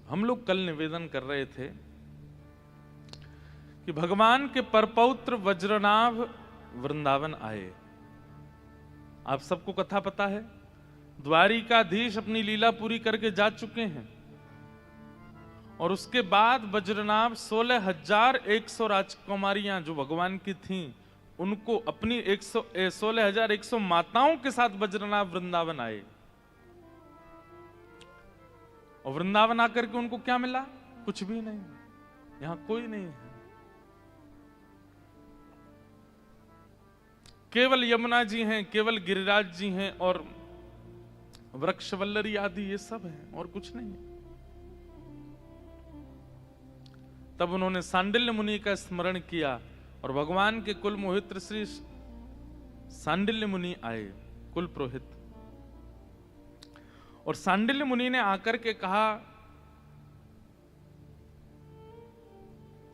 हम लोग कल निवेदन कर रहे थे कि भगवान के परपौत्र वज्रनाभ वृंदावन आए। आप सबको कथा पता है, द्वारिकाधीश अपनी लीला पूरी करके जा चुके हैं और उसके बाद वज्रनाभ 16,100 राजकुमारियां जो भगवान की थीं उनको अपनी 16,100 माताओं के साथ वज्रनाभ वृंदावन आए। और वृंदावन आकर के उनको क्या मिला? कुछ भी नहीं, यहां कोई नहीं है, केवल यमुना जी हैं, केवल गिरिराज जी हैं और वृक्षवल्लरी आदि ये सब है और कुछ नहीं है। तब उन्होंने सांडिल्य मुनि का स्मरण किया और भगवान के कुल मोहित्र श्री सांडिल्य मुनि आए, कुल पुरोहित। और सांडिल्य मुनि ने आकर के कहा,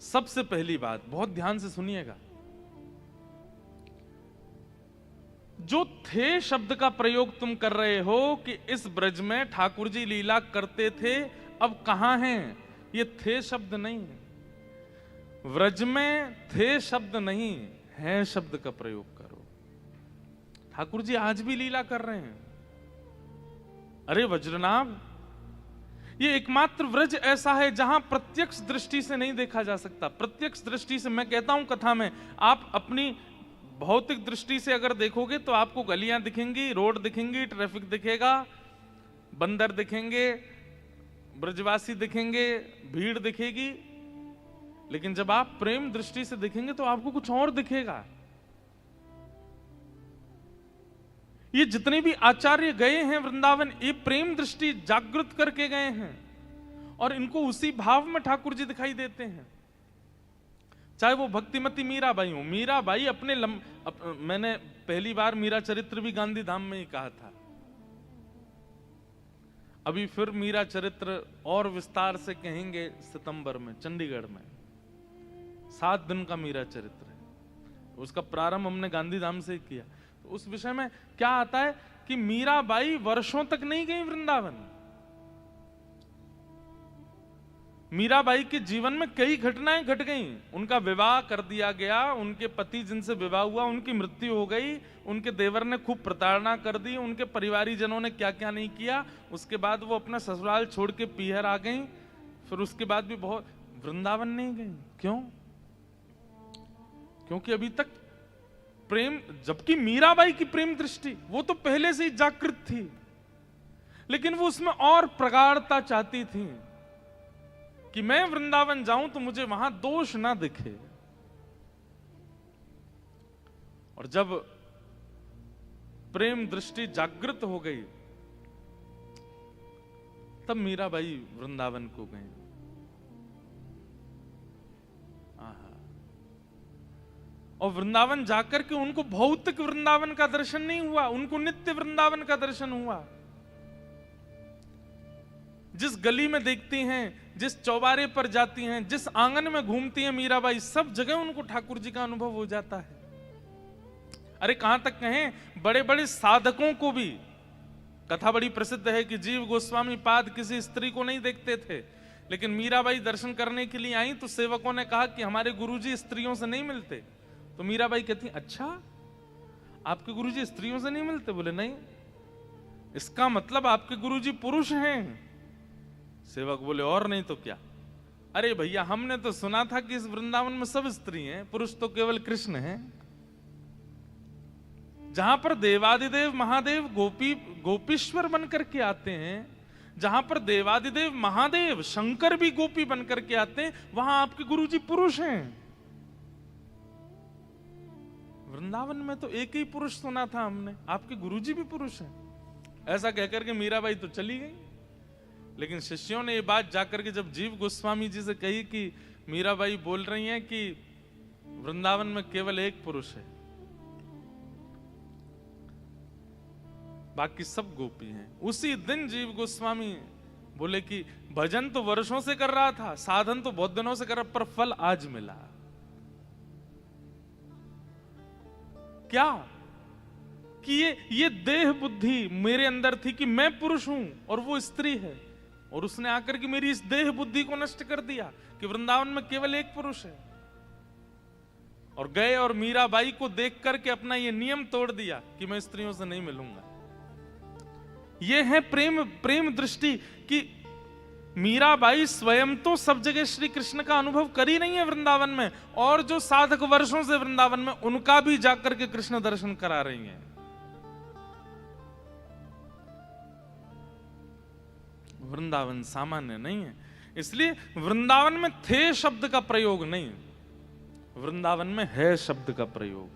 सबसे पहली बात बहुत ध्यान से सुनिएगा, जो थे शब्द का प्रयोग तुम कर रहे हो कि इस ब्रज में ठाकुर जी लीला करते थे, अब कहां हैं? ये थे शब्द नहीं, व्रज में थे शब्द नहीं है शब्द का प्रयोग करो। ठाकुर जी आज भी लीला कर रहे हैं। अरे वज्रनाभ, ये एकमात्र व्रज ऐसा है जहां प्रत्यक्ष दृष्टि से नहीं देखा जा सकता। प्रत्यक्ष दृष्टि से मैं कहता हूं कथा में, आप अपनी भौतिक दृष्टि से अगर देखोगे तो आपको गलियां दिखेंगी, रोड दिखेंगी, ट्रैफिक दिखेगा, बंदर दिखेंगे, ब्रजवासी दिखेंगे, भीड़ दिखेगी। लेकिन जब आप प्रेम दृष्टि से देखेंगे तो आपको कुछ और दिखेगा। ये जितने भी आचार्य गए हैं वृंदावन, ये प्रेम दृष्टि जागृत करके गए हैं और इनको उसी भाव में ठाकुर जी दिखाई देते हैं। चाहे वो भक्तिमती मीराबाई हो, मीराबाई अपने मैंने पहली बार मीरा चरित्र भी गांधी धाम में ही कहा था, अभी फिर मीरा चरित्र और विस्तार से कहेंगे सितंबर में चंडीगढ़ में। 7 दिन का मीरा चरित्र है, उसका प्रारंभ हमने गांधी धाम से किया। तो उस विषय में क्या आता है कि मीराबाई वर्षों तक नहीं गई वृंदावन। मीराबाई के जीवन में कई घटनाएं घट गईं। उनका विवाह कर दिया गया, उनके पति जिनसे विवाह हुआ उनकी मृत्यु हो गई, उनके देवर ने खूब प्रताड़ना कर दी, उनके परिवारी जनों ने क्या क्या नहीं किया। उसके बाद वो अपना ससुराल छोड़ के पीहर आ गई। फिर उसके बाद भी बहुत वृंदावन नहीं गई। क्यों? क्योंकि अभी तक प्रेम, जबकि मीराबाई की प्रेम दृष्टि वो तो पहले से ही जागृत थी, लेकिन वो उसमें और प्रगाढ़ता चाहती थी कि मैं वृंदावन जाऊं तो मुझे वहां दोष ना दिखे। और जब प्रेम दृष्टि जागृत हो गई तब मीराबाई वृंदावन को गई। और वृंदावन जाकर के उनको भौतिक वृंदावन का दर्शन नहीं हुआ, उनको नित्य वृंदावन का दर्शन हुआ। जिस गली में देखती हैं, जिस चौबारे पर जाती हैं, जिस आंगन में घूमती हैं मीराबाई, सब जगह उनको ठाकुर जी का अनुभव हो जाता है। अरे कहां तक कहें, बड़े बड़े साधकों को भी, कथा बड़ी प्रसिद्ध है कि जीव गोस्वामी पाद किसी स्त्री को नहीं देखते थे, लेकिन मीराबाई दर्शन करने के लिए आई तो सेवकों ने कहा कि हमारे गुरुजी स्त्रियों से नहीं मिलते। तो मीराबाई कहती, अच्छा आपके गुरुजी स्त्रियों से नहीं मिलते? बोले नहीं, इसका मतलब आपके गुरुजी पुरुष हैं। सेवक बोले और नहीं तो क्या? अरे भैया, हमने तो सुना था कि इस वृंदावन में सब स्त्री हैं, पुरुष तो केवल कृष्ण हैं। जहां पर देवादिदेव महादेव गोपीश्वर बनकर के आते हैं, जहां पर देवादिदेव महादेव शंकर भी गोपी बनकर के आते हैं, वहां आपके गुरुजी पुरुष हैं। वृंदावन में तो एक ही पुरुष सुना था हमने, आपके गुरुजी भी पुरुष हैं। ऐसा कहकर के मीराबाई तो चली गई। लेकिन शिष्यों ने ये बात जाकर के जब जीव गोस्वामी जी से कही कि मीराबाई बोल रही हैं कि वृंदावन में केवल एक पुरुष है, बाकी सब गोपी हैं। उसी दिन जीव गोस्वामी बोले कि भजन तो वर्षों से कर रहा था, साधन तो बहुत दिनों से कर रहा, पर फल आज मिला। क्या? कि ये देह बुद्धि मेरे अंदर थी कि मैं पुरुष हूं और वो स्त्री है, और उसने आकर के मेरी इस देह बुद्धि को नष्ट कर दिया कि वृंदावन में केवल एक पुरुष है। और गए और मीराबाई को देख करके अपना ये नियम तोड़ दिया कि मैं स्त्रियों से नहीं मिलूंगा। ये है प्रेम दृष्टि कि मीराबाई स्वयं तो सब जगह श्री कृष्ण का अनुभव करी नहीं है वृंदावन में, और जो साधक वर्षों से वृंदावन में उनका भी जाकर के कृष्ण दर्शन करा रही हैं। वृंदावन सामान्य नहीं है, इसलिए वृंदावन में थे शब्द का प्रयोग नहीं, वृंदावन में है शब्द का प्रयोग।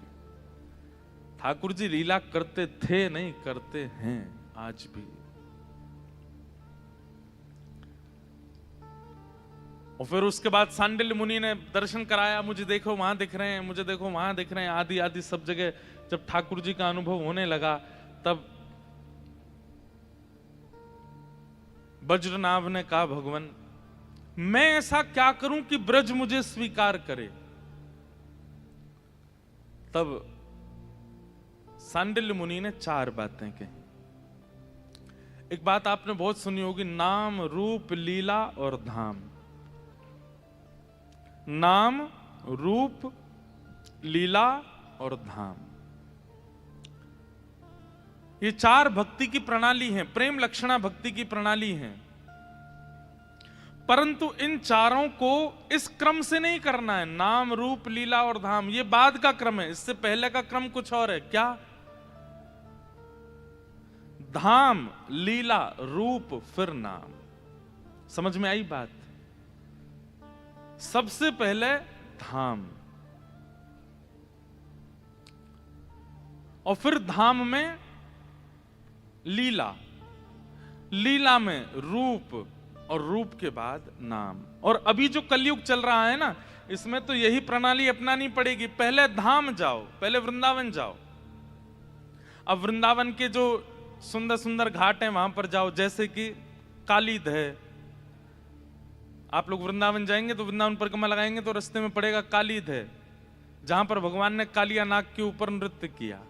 ठाकुर जी लीला करते थे नहीं, करते हैं आज भी। और फिर उसके बाद सांडिल्य मुनि ने दर्शन कराया, मुझे देखो वहां दिख रहे हैं, मुझे देखो वहां दिख रहे हैं, आदि आदि सब जगह जब ठाकुर जी का अनुभव होने लगा, तब वज्रनाभ ने कहा, भगवान मैं ऐसा क्या करूं कि ब्रज मुझे स्वीकार करे। तब सांडिल्य मुनि ने 4 बातें कही। एक बात आपने बहुत सुनी होगी, नाम रूप लीला और धाम। नाम रूप लीला और धाम, ये 4 भक्ति की प्रणाली हैं, प्रेम लक्षणा भक्ति की प्रणाली हैं। परंतु इन चारों को इस क्रम से नहीं करना है। नाम रूप लीला और धाम ये बाद का क्रम है, इससे पहले का क्रम कुछ और है। क्या? धाम लीला रूप फिर नाम। समझ में आई बात? सबसे पहले धाम, और फिर धाम में लीला, लीला में रूप, और रूप के बाद नाम। और अभी जो कलयुग चल रहा है ना, इसमें तो यही प्रणाली अपनानी पड़ेगी। पहले धाम जाओ, पहले वृंदावन जाओ। अब वृंदावन के जो सुंदर सुंदर घाट हैं वहां पर जाओ, जैसे कि कालीद है। आप लोग वृंदावन जाएंगे तो वृंदावन परिक्रमा लगाएंगे तो रास्ते में पड़ेगा कालीद है, जहां पर भगवान ने कालिया नाग के ऊपर नृत्य किया।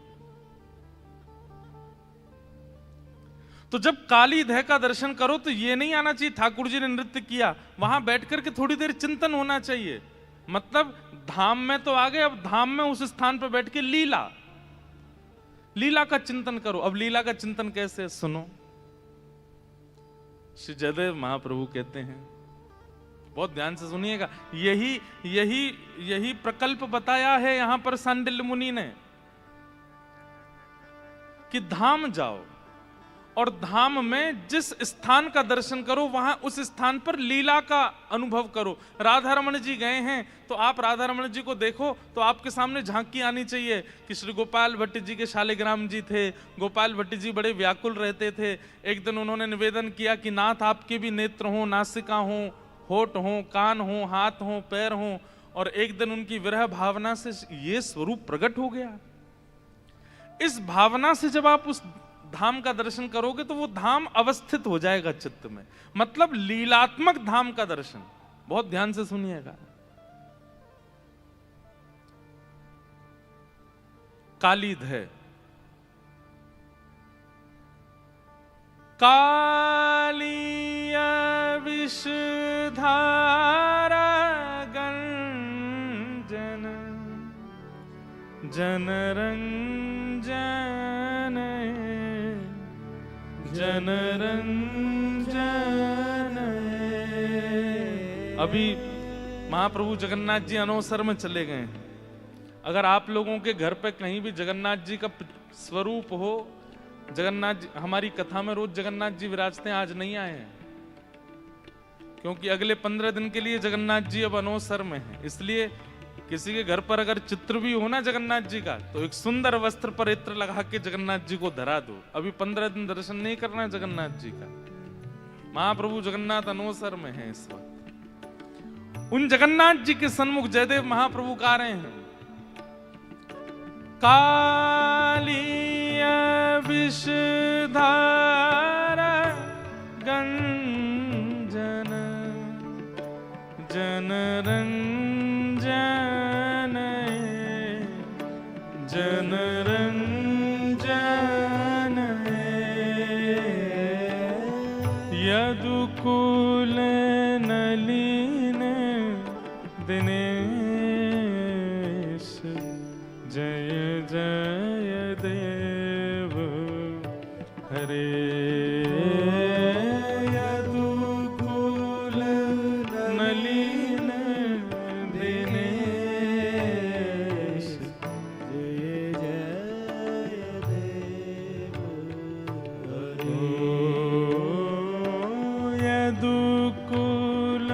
तो जब कालीदह का दर्शन करो तो ये नहीं आना चाहिए ठाकुर जी ने नृत्य किया, वहां बैठ करके थोड़ी देर चिंतन होना चाहिए। मतलब धाम में तो आ गए, अब धाम में उस स्थान पर बैठ के लीला, लीला का चिंतन करो। अब लीला का चिंतन कैसे? सुनो, श्री जयदेव महाप्रभु कहते हैं, बहुत ध्यान से सुनिएगा, यही यही यही प्रकल्प बताया है यहां पर सांडिल्य मुनि ने कि धाम जाओ और धाम में जिस स्थान का दर्शन करो वहां उस स्थान पर लीला का अनुभव करो। राधा रमण जी गए हैं तो आप राधा रमण जी को देखो तो आपके सामने झांकी आनी चाहिए कि श्री गोपाल भट्ट जी के शालिग्राम जी थे। गोपाल भट्ट जी बड़े व्याकुल रहते थे। एक दिन उन्होंने निवेदन किया कि नाथ आपके भी नेत्र हों, नासिका हों, होठ हों, कान हों, हाथ हों, पैर हों। और एक दिन उनकी विरह भावना से ये स्वरूप प्रकट हो गया। इस भावना से जब आप उस धाम का दर्शन करोगे तो वो धाम अवस्थित हो जाएगा चित्त में, मतलब लीलात्मक धाम का दर्शन। बहुत ध्यान से सुनिएगा। कालीदह, कालीय विषधारा गंजन जनरंजन जनरंजन। अभी महाप्रभु जगन्नाथ जी अनवसर में चले गए हैं। अगर आप लोगों के घर पे कहीं भी जगन्नाथ जी का स्वरूप हो, जगन्नाथ जी, हमारी कथा में रोज जगन्नाथ जी विराजते हैं, आज नहीं आए हैं क्योंकि अगले 15 दिन के लिए जगन्नाथ जी अब अनवसर में हैं। इसलिए किसी के घर पर अगर चित्र भी हो ना जगन्नाथ जी का, तो एक सुंदर वस्त्र पर इत्र लगा के जगन्नाथ जी को धरा दो। अभी 15 दिन दर्शन नहीं करना है जगन्नाथ जी का। महाप्रभु जगन्नाथ अनवसर में है इस वक्त। उन जगन्नाथ जी के सन्मुख जयदेव महाप्रभु गा रहे हैं, कालीय विषधारा गंजन जनरंजन जनरंजन। यदुकुल नलिन दिनेश जय जय देव हरे यदुकुल नलिन दिनेश जय जय देव हरे यदुकुल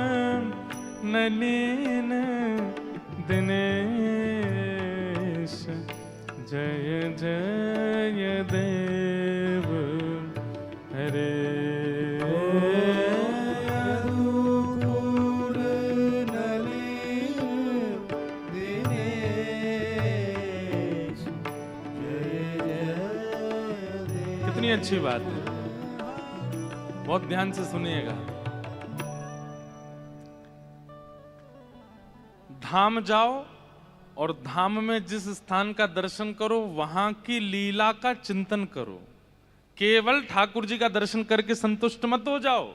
नलिन दिनेश जय जय देव हरे यदुकुल नलिन दिनेश जय जय देव। कितनी अच्छी बात है, बहुत ध्यान से सुनिएगा। धाम जाओ और धाम में जिस स्थान का दर्शन करो वहां की लीला का चिंतन करो। केवल ठाकुर जी का दर्शन करके संतुष्ट मत हो जाओ।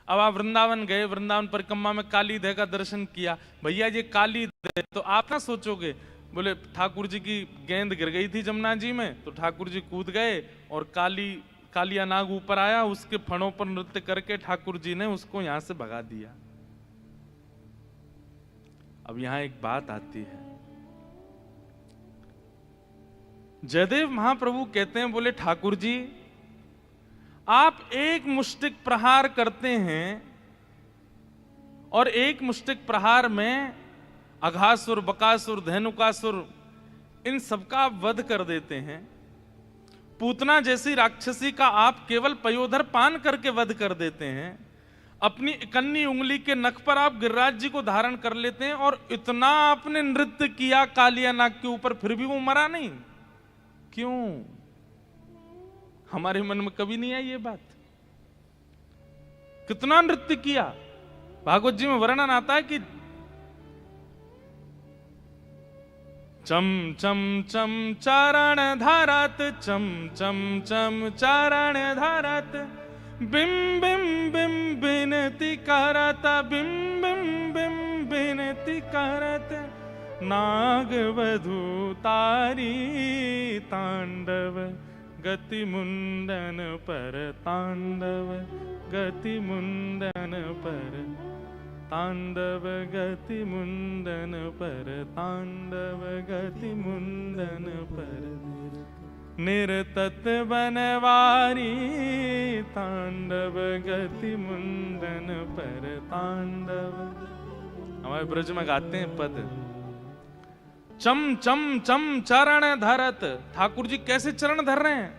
अब आप वृंदावन गए, वृंदावन परिक्रमा में काली देह का दर्शन किया, भैया ये काली देह, तो आप ना सोचोगे बोले ठाकुर जी की गेंद गिर गई थी जमुना जी में तो ठाकुर जी कूद गए और कालिया नाग ऊपर आया, उसके फणों पर नृत्य करके ठाकुर जी ने उसको यहां से भगा दिया। अब यहां एक बात आती है, जयदेव महाप्रभु कहते हैं, बोले ठाकुर जी आप एक मुष्टिक प्रहार करते हैं और एक मुष्टिक प्रहार में अघासुर, बकासुर, धेनुकासुर इन सबका वध कर देते हैं। पूतना जैसी राक्षसी का आप केवल पयोधर पान करके वध कर देते हैं। अपनी इकन्नी उंगली के नख पर आप गिरिराज जी को धारण कर लेते हैं और इतना आपने नृत्य किया कालिया नाग के ऊपर, फिर भी वो मरा नहीं। क्यों? हमारे मन में कभी नहीं आई ये बात। कितना नृत्य किया। भागवत जी में वर्णन आता है कि चम चम चम चारण धारत, चम चम चम चारण धारत, बिम बिम बिम बिनती करत, बिम बिम बिम बिनती करत, नाग वधू तारी तांडव, गति मुंडन पर तांडव, गति मुंडन पर तांडव, गति मुंडन पर तांडव, गति मुंडन पर निरतत बनवारी तांडव, गति मुंडन पर तांडव। हमारे ब्रज में गाते हैं पद, चम चम चम चरण धरत। ठाकुर जी कैसे चरण धर रहे हैं?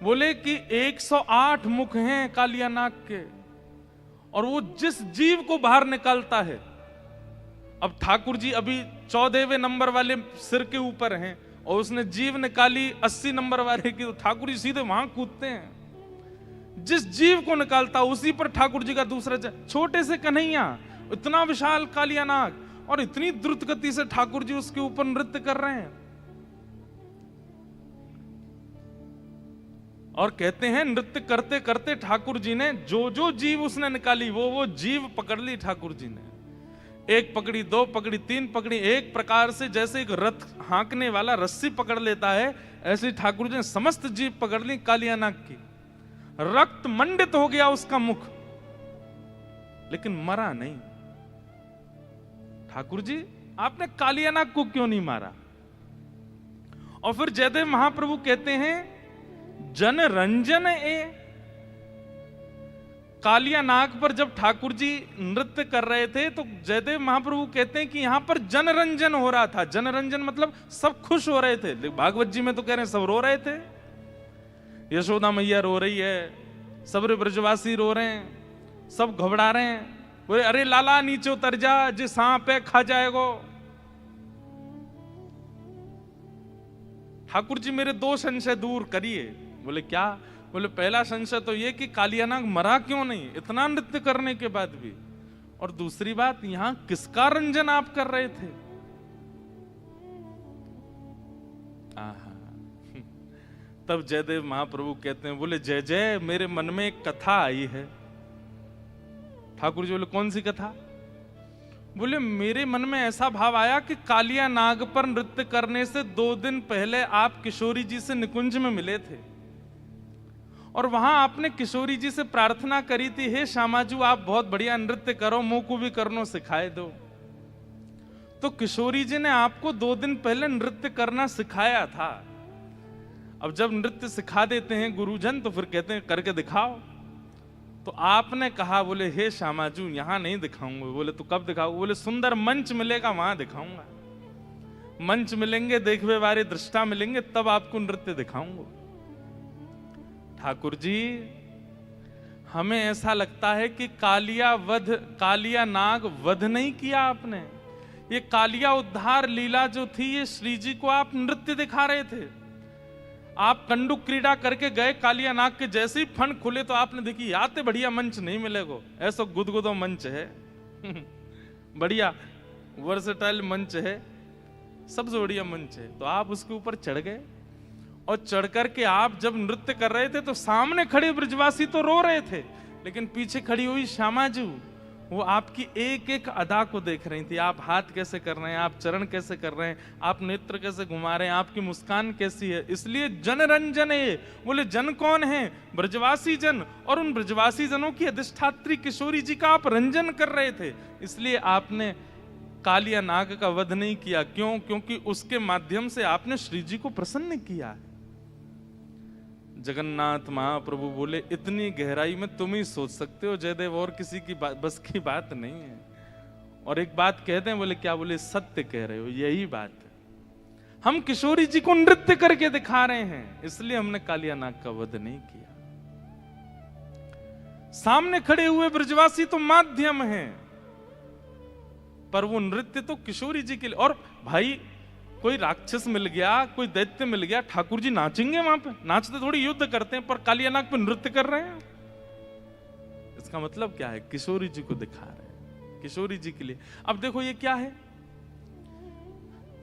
बोले कि 108 मुख हैं कालिया नाग के और वो जिस जीव को बाहर निकालता है। अब ठाकुर जी अभी 14वें नंबर वाले सिर के ऊपर हैं और उसने जीव निकाली 80 नंबर वाले की, तो ठाकुर जी सीधे वहां कूदते हैं। जिस जीव को निकालता उसी पर ठाकुर जी का दूसरा छोटे से कन्हैया, इतना विशाल कालिया नाग और इतनी द्रुत गति से ठाकुर जी उसके ऊपर नृत्य कर रहे हैं। और कहते हैं नृत्य करते करते ठाकुर जी ने जो जो जीव उसने निकाली वो जीव पकड़ ली ठाकुर जी ने। एक पकड़ी, दो पकड़ी, तीन पकड़ी, एक प्रकार से जैसे एक रथ हाँकने वाला रस्सी पकड़ लेता है, ऐसे ठाकुर जी ने समस्त जीव पकड़ ली कालिया नाग की। रक्त मंडित हो गया उसका मुख, लेकिन मरा नहीं। ठाकुर जी आपने कालिया नाग को क्यों नहीं मारा? और फिर जयदेव महाप्रभु कहते हैं जन रंजन ए। कालिया नाग पर जब ठाकुर जी नृत्य कर रहे थे तो जयदेव महाप्रभु कहते हैं कि यहां पर जनरंजन हो रहा था। जनरंजन मतलब सब खुश हो रहे थे। भागवत जी में तो कह रहे हैं सब रो रहे थे। यशोदा मैया रो रही है, सब ब्रजवासी रो रहे हैं, सब घबरा रहे हैं। बोले अरे लाला नीचे उतर जा, जो सांप है खा जाएगो। ठाकुर जी मेरे दो संशय दूर करिए। बोले क्या? बोले पहला संशय तो ये कि कालिया नाग मरा क्यों नहीं इतना नृत्य करने के बाद भी, और दूसरी बात यहां किसका रंजन आप कर रहे थे? तब जयदेव महाप्रभु कहते हैं, बोले जय जय, मेरे मन में एक कथा आई है। ठाकुर जी बोले कौन सी कथा? बोले मेरे मन में ऐसा भाव आया कि कालिया नाग पर नृत्य करने से 2 दिन पहले आप किशोरी जी से निकुंज में मिले थे और वहां आपने किशोरी जी से प्रार्थना करी थी, हे श्यामाजू आप बहुत बढ़िया नृत्य करो, मुंह को भी करनो सिखाए दो। तो किशोरी जी ने आपको 2 दिन पहले नृत्य करना सिखाया था। अब जब नृत्य सिखा देते हैं गुरुजन तो फिर कहते हैं करके दिखाओ। तो आपने कहा, बोले हे श्यामाजू यहां नहीं दिखाऊंगा। बोले तो कब दिखाओ? बोले सुंदर मंच मिलेगा वहां दिखाऊंगा। मंच मिलेंगे, देखने वाले दृष्टा मिलेंगे, तब आपको नृत्य दिखाऊंगा। ठाकुर जी हमें ऐसा लगता है कि कालिया नाग वध नहीं किया आपने। ये कालिया उद्धार लीला जो थी, ये श्री जी को आप नृत्य दिखा रहे थे। आप कंडुक क्रीड़ा करके गए, कालिया नाग के जैसे ही फन खुले तो आपने देखी आते बढ़िया मंच नहीं मिलेगा, ऐसा गुदगुदो मंच है बढ़िया वर्सेटाइल मंच है, सबसे बढ़िया मंच है। तो आप उसके ऊपर चढ़ गए और चढ़ करके आप जब नृत्य कर रहे थे तो सामने खड़े ब्रजवासी तो रो रहे थे, लेकिन पीछे खड़ी हुई श्यामाजू वो आपकी एक एक अदा को देख रही थी। आप हाथ कैसे कर रहे हैं, आप चरण कैसे कर रहे हैं, आप नेत्र कैसे घुमा रहे हैं, आपकी मुस्कान कैसी है। इसलिए जनरंजन है। बोले जन कौन है? ब्रजवासी जन। और उन ब्रजवासी जनों की अधिष्ठात्री किशोरी जी का आप रंजन कर रहे थे, इसलिए आपने कालिया नाग का वध नहीं किया। क्यों? क्योंकि उसके माध्यम से आपने श्री जी को प्रसन्न किया। जगन्नाथ महाप्रभु बोले इतनी गहराई में तुम ही सोच सकते हो जयदेव, और किसी की बस की बात नहीं है। और एक बात कहते हैं, बोले क्या? बोले सत्य कह रहे हो, यही बात है। हम किशोरी जी को नृत्य करके दिखा रहे हैं, इसलिए हमने कालिया नाग का वध नहीं किया। सामने खड़े हुए ब्रजवासी तो माध्यम हैं, पर वो नृत्य तो किशोरी जी के लिए। और भाई कोई राक्षस मिल गया, कोई दैत्य मिल गया, ठाकुर जी नाचेंगे वहां पे? नाचते थोड़ी युद्ध करते हैं, पर कालिया नाग पे नृत्य कर रहे हैं। इसका मतलब क्या है? किशोरी जी को दिखा रहे हैं, किशोरी जी के लिए। अब देखो ये क्या है,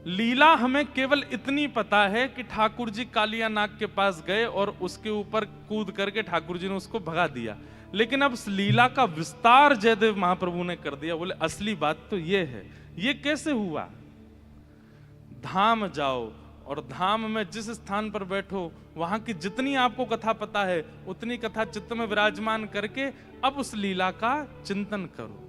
लीला हमें केवल इतनी पता है कि ठाकुर जी कालिया नाग के पास गए और उसके ऊपर कूद करके ठाकुर जी ने उसको भगा दिया। लेकिन अब लीला का विस्तार जयदेव महाप्रभु ने कर दिया। बोले असली बात तो ये है। ये कैसे हुआ? धाम जाओ और धाम में जिस स्थान पर बैठो वहां की जितनी आपको कथा पता है उतनी कथा चित्त में विराजमान करके अब उस लीला का चिंतन करो।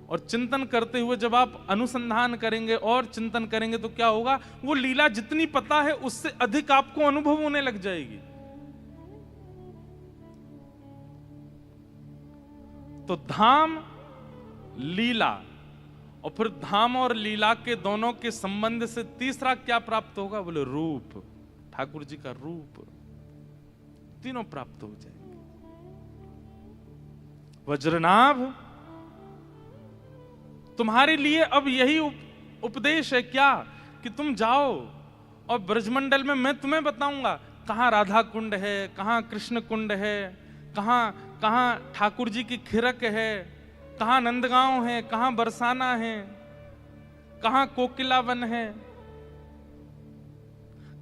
और चिंतन करते हुए जब आप अनुसंधान करेंगे और चिंतन करेंगे तो क्या होगा? वो लीला जितनी पता है उससे अधिक आपको अनुभव होने लग जाएगी। तो धाम, लीला, और फिर धाम और लीला के दोनों के संबंध से तीसरा क्या प्राप्त होगा? बोले रूप, ठाकुर जी का रूप। तीनों प्राप्त हो जाएंगे। वज्रनाभ तुम्हारे लिए अब यही उपदेश है क्या कि तुम जाओ और ब्रजमंडल में मैं तुम्हें बताऊंगा कहां राधा कुंड है, कहां कृष्ण कुंड है, कहां ठाकुर जी की खिरक है, कहां नंदगांव है, कहां बरसाना है, कहां कोकिलावन है,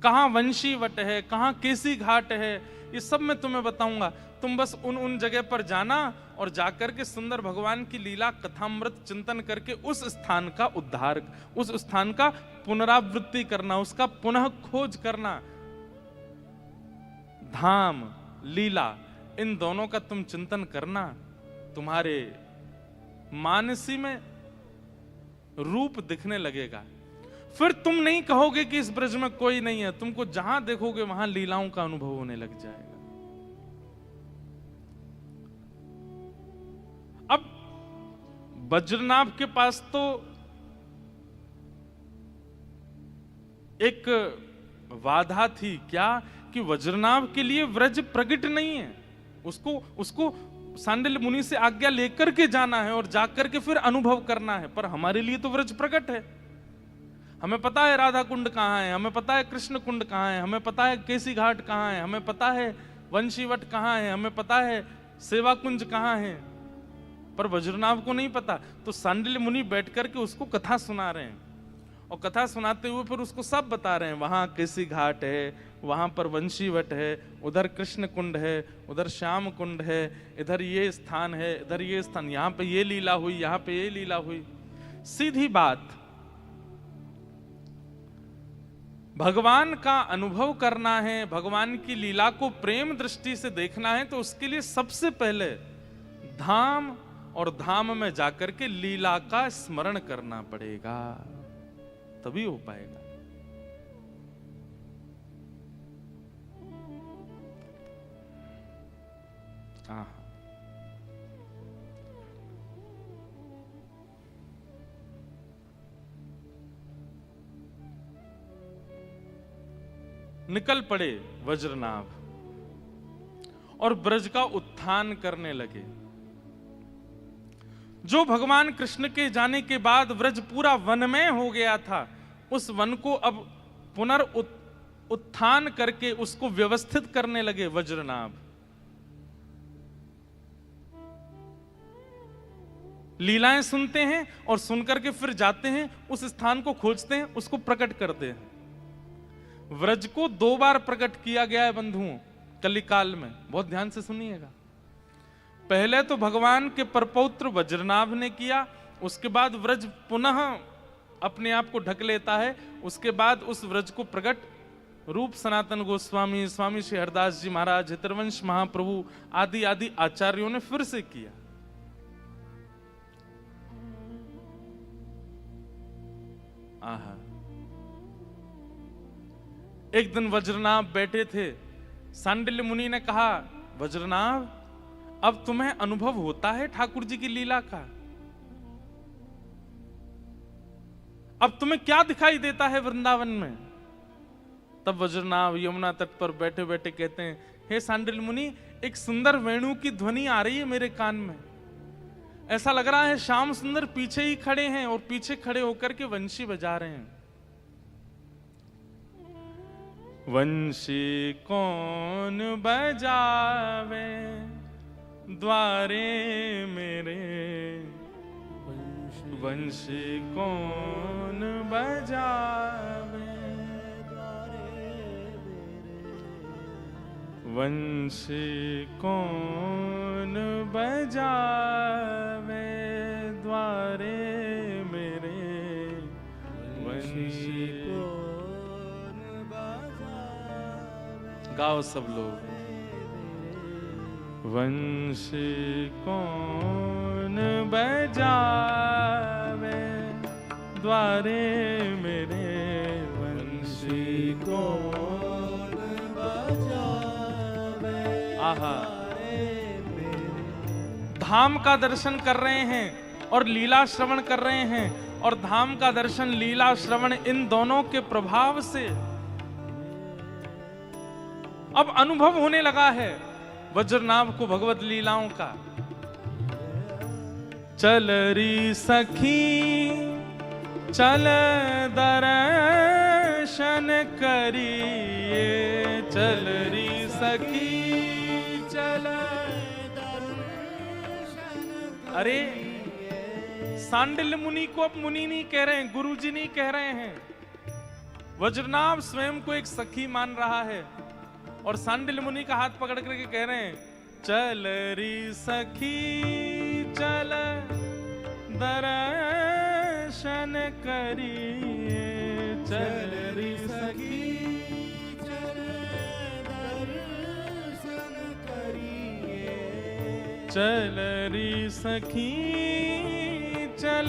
कहां वंशीवट है, कहां केसी घाट है। ये सब मैं तुम्हें बताऊंगा। तुम बस उन जगह पर जाना और जाकर के सुंदर भगवान की लीला कथामृत चिंतन करके उस स्थान का उद्धार, उस स्थान का पुनरावृत्ति करना, उसका पुनः खोज करना। धाम, लीला, इन दोनों का तुम चिंतन करना, तुम्हारे मानसी में रूप दिखने लगेगा। फिर तुम नहीं कहोगे कि इस ब्रज में कोई नहीं है, तुमको जहां देखोगे वहां लीलाओं का अनुभव होने लग जाएगा। अब वज्रनाभ के पास तो एक बाधा थी, क्या कि वज्रनाभ के लिए व्रज प्रकट नहीं है, उसको सांडिल्य मुनि से आज्ञा लेकर के जाना है और जाकर के फिर अनुभव करना है। पर हमारे लिए तो व्रज प्रकट है, हमें पता है राधा कुंड कहाँ है, हमें पता है कृष्ण कुंड कहाँ है, हमें पता है केसी घाट कहाँ है, हमें पता है वंशीवट कहाँ है, हमें पता है सेवा कुंज कहाँ है, पर वज्रनाभ को नहीं पता। तो सांडिल्य मुनि बैठ करके उसको कथा सुना रहे हैं और कथा सुनाते हुए फिर उसको सब बता रहे हैं, वहां किसी घाट है, वहां पर वंशीवट है, उधर कृष्ण कुंड है, उधर श्याम कुंड है, इधर ये स्थान है, इधर ये स्थान, यहां पे ये लीला हुई, यहां पे ये लीला हुई। सीधी बात, भगवान का अनुभव करना है, भगवान की लीला को प्रेम दृष्टि से देखना है, तो उसके लिए सबसे पहले धाम और धाम में जाकर के लीला का स्मरण करना पड़ेगा, तभी हो पाएगा। निकल पड़े वज्रनाभ और ब्रज का उत्थान करने लगे। जो भगवान कृष्ण के जाने के बाद ब्रज पूरा वनमय हो गया था, उस वन को अब उत्थान करके उसको व्यवस्थित करने लगे वज्रनाभ। लीलाएं सुनते हैं और सुनकर के फिर जाते हैं, उस स्थान को खोजते हैं, उसको प्रकट करते हैं। व्रज को 2 बार प्रकट किया गया है बंधुओं कलिकाल में, बहुत ध्यान से सुनिएगा। पहले तो भगवान के परपौत्र वज्रनाभ ने किया, उसके बाद व्रज पुनः अपने आप को ढक लेता है, उसके बाद उस व्रज को प्रकट रूप सनातन गोस्वामी, स्वामी श्री हरदास जी महाराज, हितरवंश महाप्रभु आदि आदि आचार्यों ने फिर से किया। आहा, एक दिन वज्रनाभ बैठे थे, सांडिल्य मुनि ने कहा, वज्रनाभ अब तुम्हें अनुभव होता है ठाकुर जी की लीला का? अब तुम्हें क्या दिखाई देता है वृंदावन में? तब वज्रनाभ यमुना तट पर बैठे बैठे कहते हैं, हे सांडिल्य मुनि, एक सुंदर वेणु की ध्वनि आ रही है मेरे कान में। ऐसा लग रहा है श्याम सुंदर पीछे ही खड़े हैं और पीछे खड़े होकर के वंशी बजा रहे हैं। वंशी कौन बजावे द्वारे मेरे, वंशी कौन बजावे वंशी कौन बजावे द्वारे मेरे, वंशी कौन बजावे। गाओ सब लोग। वंशी कौन बजावे द्वारे मेरे, वंशी कौन बजावे। आहा, धाम का दर्शन कर रहे हैं और लीला श्रवण कर रहे हैं, और धाम का दर्शन, लीला श्रवण, इन दोनों के प्रभाव से अब अनुभव होने लगा है वज्रनाभ को भगवत लीलाओं का। चल री सखी चल दर्शन करिए, चल री सखी चल दर्शन। अरे सांडिल्य मुनि को अब मुनि नहीं कह रहे हैं, गुरुजी नहीं कह रहे हैं। वज्रनाभ स्वयं को एक सखी मान रहा है और सांडिल्य मुनि का हाथ पकड़ करके कह रहे हैं, चल री सखी चल दर्शन करिए, चल री सखी चल दर्शन करिए, चल री सखी चल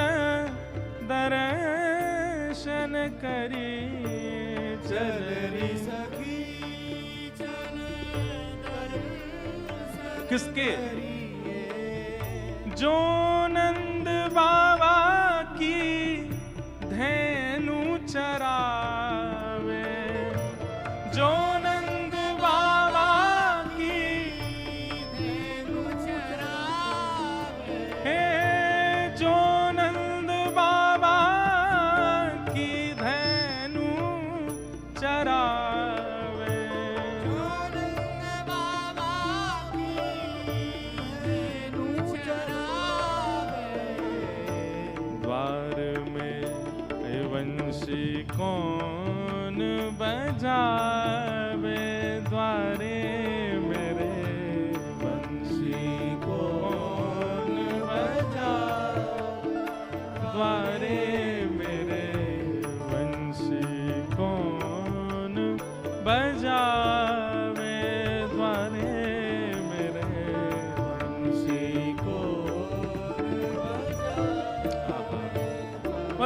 दर्शन करिए, चल री सखी। किसके? जो नंद बाबा की धेनु चरावे, जो नंद बाबा की धेनु चरावे, हे जो नंद बाबा की धेनु चरावे, जो नंद बाबा की धेनु चरावे,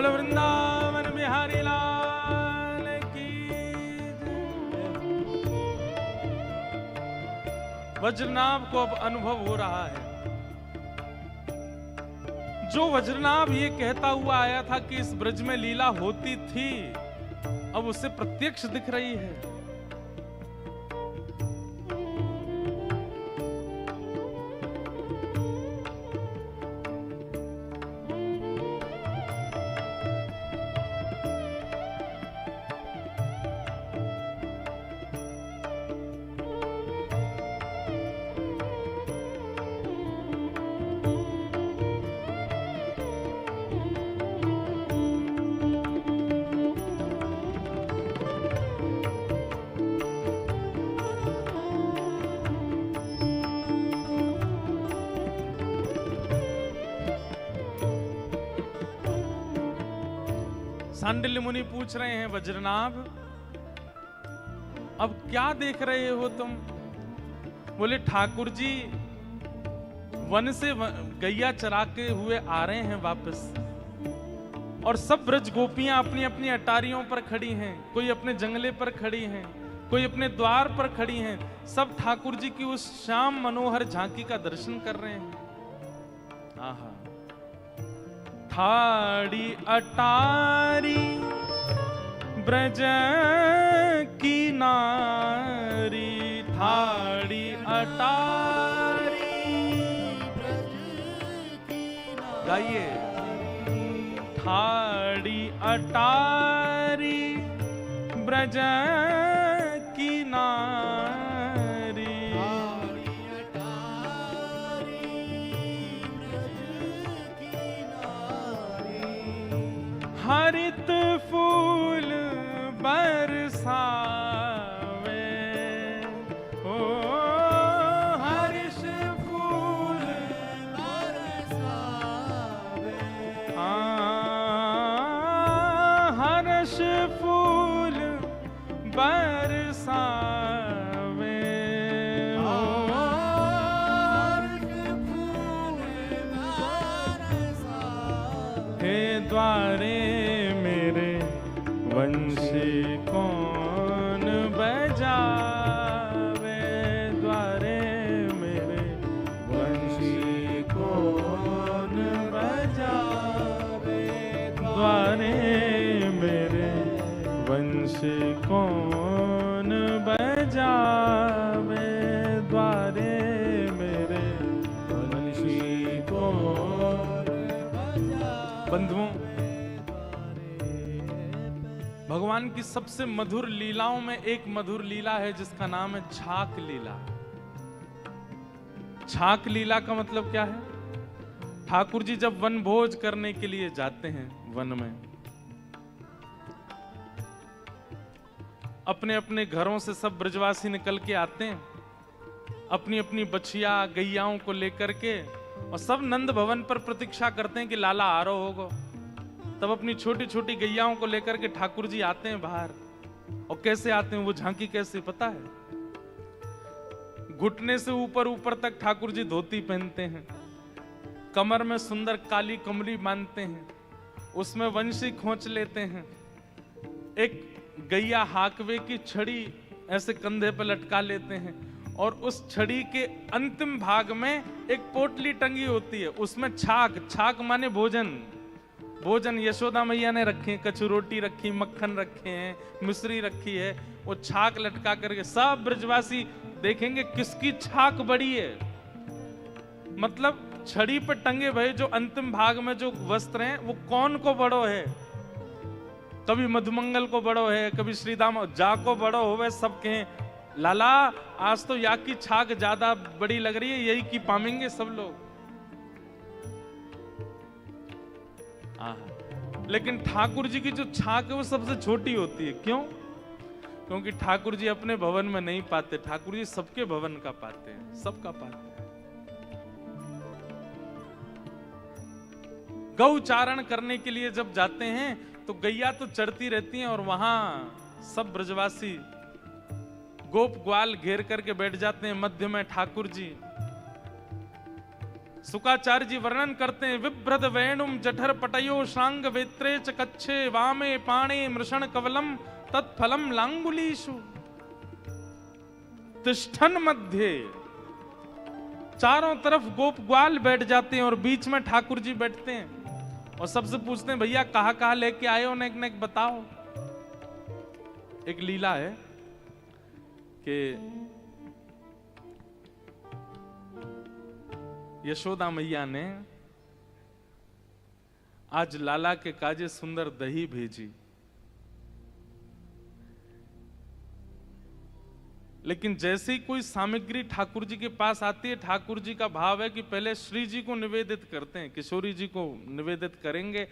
बोलो वृंदावन बिहारी लाल की जय। वज्रनाभ को अब अनुभव हो रहा है। जो वज्रनाभ ये कहता हुआ आया था कि इस ब्रज में लीला होती थी, अब उसे प्रत्यक्ष दिख रही है। सांडिल्य मुनि पूछ रहे हैं, वज्रनाभ अब क्या देख रहे हो तुम? बोले ठाकुर जी वन से गैया चरा के हुए आ रहे हैं वापस, और सब ब्रज गोपियां अपनी अपनी अटारियों पर खड़ी हैं, कोई अपने जंगले पर खड़ी हैं, कोई अपने द्वार पर खड़ी हैं, सब ठाकुर जी की उस श्याम मनोहर झांकी का दर्शन कर रहे हैं। आहा, ठाड़ी अटारी ब्रज की नारी, ठाड़ी अटारी ब्रज की नारी, गाइए। ठाड़ी अटारी ब्रज की नारी, हरित फूल बरसावे, ओ हर्ष फूल बरसावे, हर्ष फूल बरसावे, हर्ष फूल बरसावे, हे द्वारे मेरे वंशी कौन बजावे, द्वारे मेरे वंशी कौन बजावे, द्वारे मेरे वंशी कौन बजावे, द्वारे मेरे वंशी कौन बजावे। बंधुओं, भगवान की सबसे मधुर लीलाओं में एक मधुर लीला है जिसका नाम है छाक लीला। छाक लीला का मतलब क्या है? ठाकुर जी जब वन भोज करने के लिए जाते हैं वन में, अपने अपने घरों से सब ब्रजवासी निकल के आते हैं अपनी अपनी बछिया गैयाओं को लेकर के, और सब नंद भवन पर प्रतीक्षा करते हैं कि लाला आ रहा होगा। तब अपनी छोटी छोटी गैयाओं को लेकर के ठाकुर जी आते हैं बाहर। और कैसे आते हैं, वो झांकी कैसे पता है? घुटने से ऊपर ऊपर तक ठाकुर जी धोती पहनते हैं, कमर में सुंदर काली कमली बांधते हैं, उसमें वंशी खोंच लेते हैं, एक गैया हाकवे की छड़ी ऐसे कंधे पर लटका लेते हैं, और उस छड़ी के अंतिम भाग में एक पोटली टंगी होती है, उसमें छाक, छाक माने भोजन, भोजन यशोदा मैया ने रखे, कछु रोटी रखी, मक्खन रखे हैं, मिश्री रखी है, वो छाक लटका करके सब ब्रजवासी देखेंगे किसकी छाक बड़ी है। मतलब छड़ी पर टंगे भय जो अंतिम भाग में जो वस्त्र हैं वो कौन को बड़ो है, कभी मधुमंगल को बड़ो है, कभी श्रीदाम जा को बड़ो हो, सब कहें लाला आज तो या की छाक ज्यादा बड़ी लग रही है, यही की पामेंगे सब लोग। लेकिन ठाकुर जी की जो छाक है वो सबसे छोटी होती है। क्यों? क्योंकि ठाकुर जी अपने भवन में नहीं पाते, ठाकुर जी सबके भवन का पाते हैं, सबका पाते हैं। गौचारण करने के लिए जब जाते हैं तो गैया तो चढ़ती रहती हैं, और वहां सब ब्रजवासी गोप ग्वाल घेर करके बैठ जाते हैं, मध्य में ठाकुर जी। शुकाचार्य जी वर्णन करते हैं, विभ्रद वेणुम जठर पटयो शांग वेत्रे च कच्छे वामे पाणे मृषण कवलम तत्फलम लांगुलीषु तिष्ठन मध्य। चारों तरफ गोप ग्वाल बैठ जाते हैं और बीच में ठाकुर जी बैठते हैं और सबसे पूछते हैं, भैया कहां कहां लेके आए हो, नेक नेक बताओ। एक लीला है कि यशोदा मैया ने आज लाला के काजे सुंदर दही भेजी, लेकिन जैसे ही कोई सामग्री ठाकुर जी के पास आती है, ठाकुर जी का भाव है कि पहले श्री जी को निवेदित करते हैं, किशोरी जी को निवेदित करेंगे,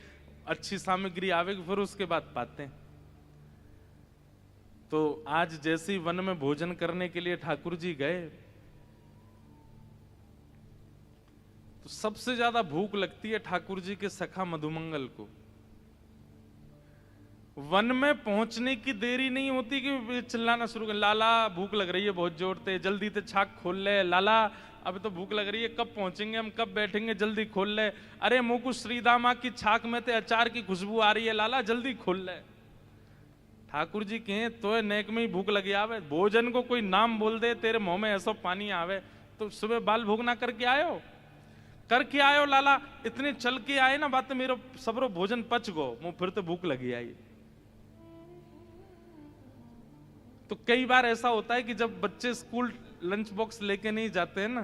अच्छी सामग्री आवेगी फिर उसके बाद पाते हैं। तो आज जैसे ही वन में भोजन करने के लिए ठाकुर जी गए तो सबसे ज्यादा भूख लगती है ठाकुर जी के सखा मधुमंगल को। वन में पहुंचने की देरी नहीं होती कि चिल्लाना शुरू कर, लाला भूख लग रही है बहुत जोर से, जल्दी से छाक खोल ले, लाला अभी तो भूख लग रही है, कब पहुंचेंगे हम, कब बैठेंगे, जल्दी खोल ले, अरे मुकुश श्रीदामा की छाक में ते अचार की खुशबू आ रही है, लाला जल्दी खोल ले। ठाकुर जी कहें तो नेक में ही भूख लगी आवे, भोजन को कोई नाम बोल दे तेरे मुंह में ऐसा पानी आवे, तो सुबह बाल भोग ना करके आयो लाला, इतने चल के आए ना बात मेरो सबरो भोजन पच गो, मुंह फिर तो भूख लगी आई। तो कई बार ऐसा होता है कि जब बच्चे स्कूल लंच बॉक्स लेके नहीं जाते हैं ना,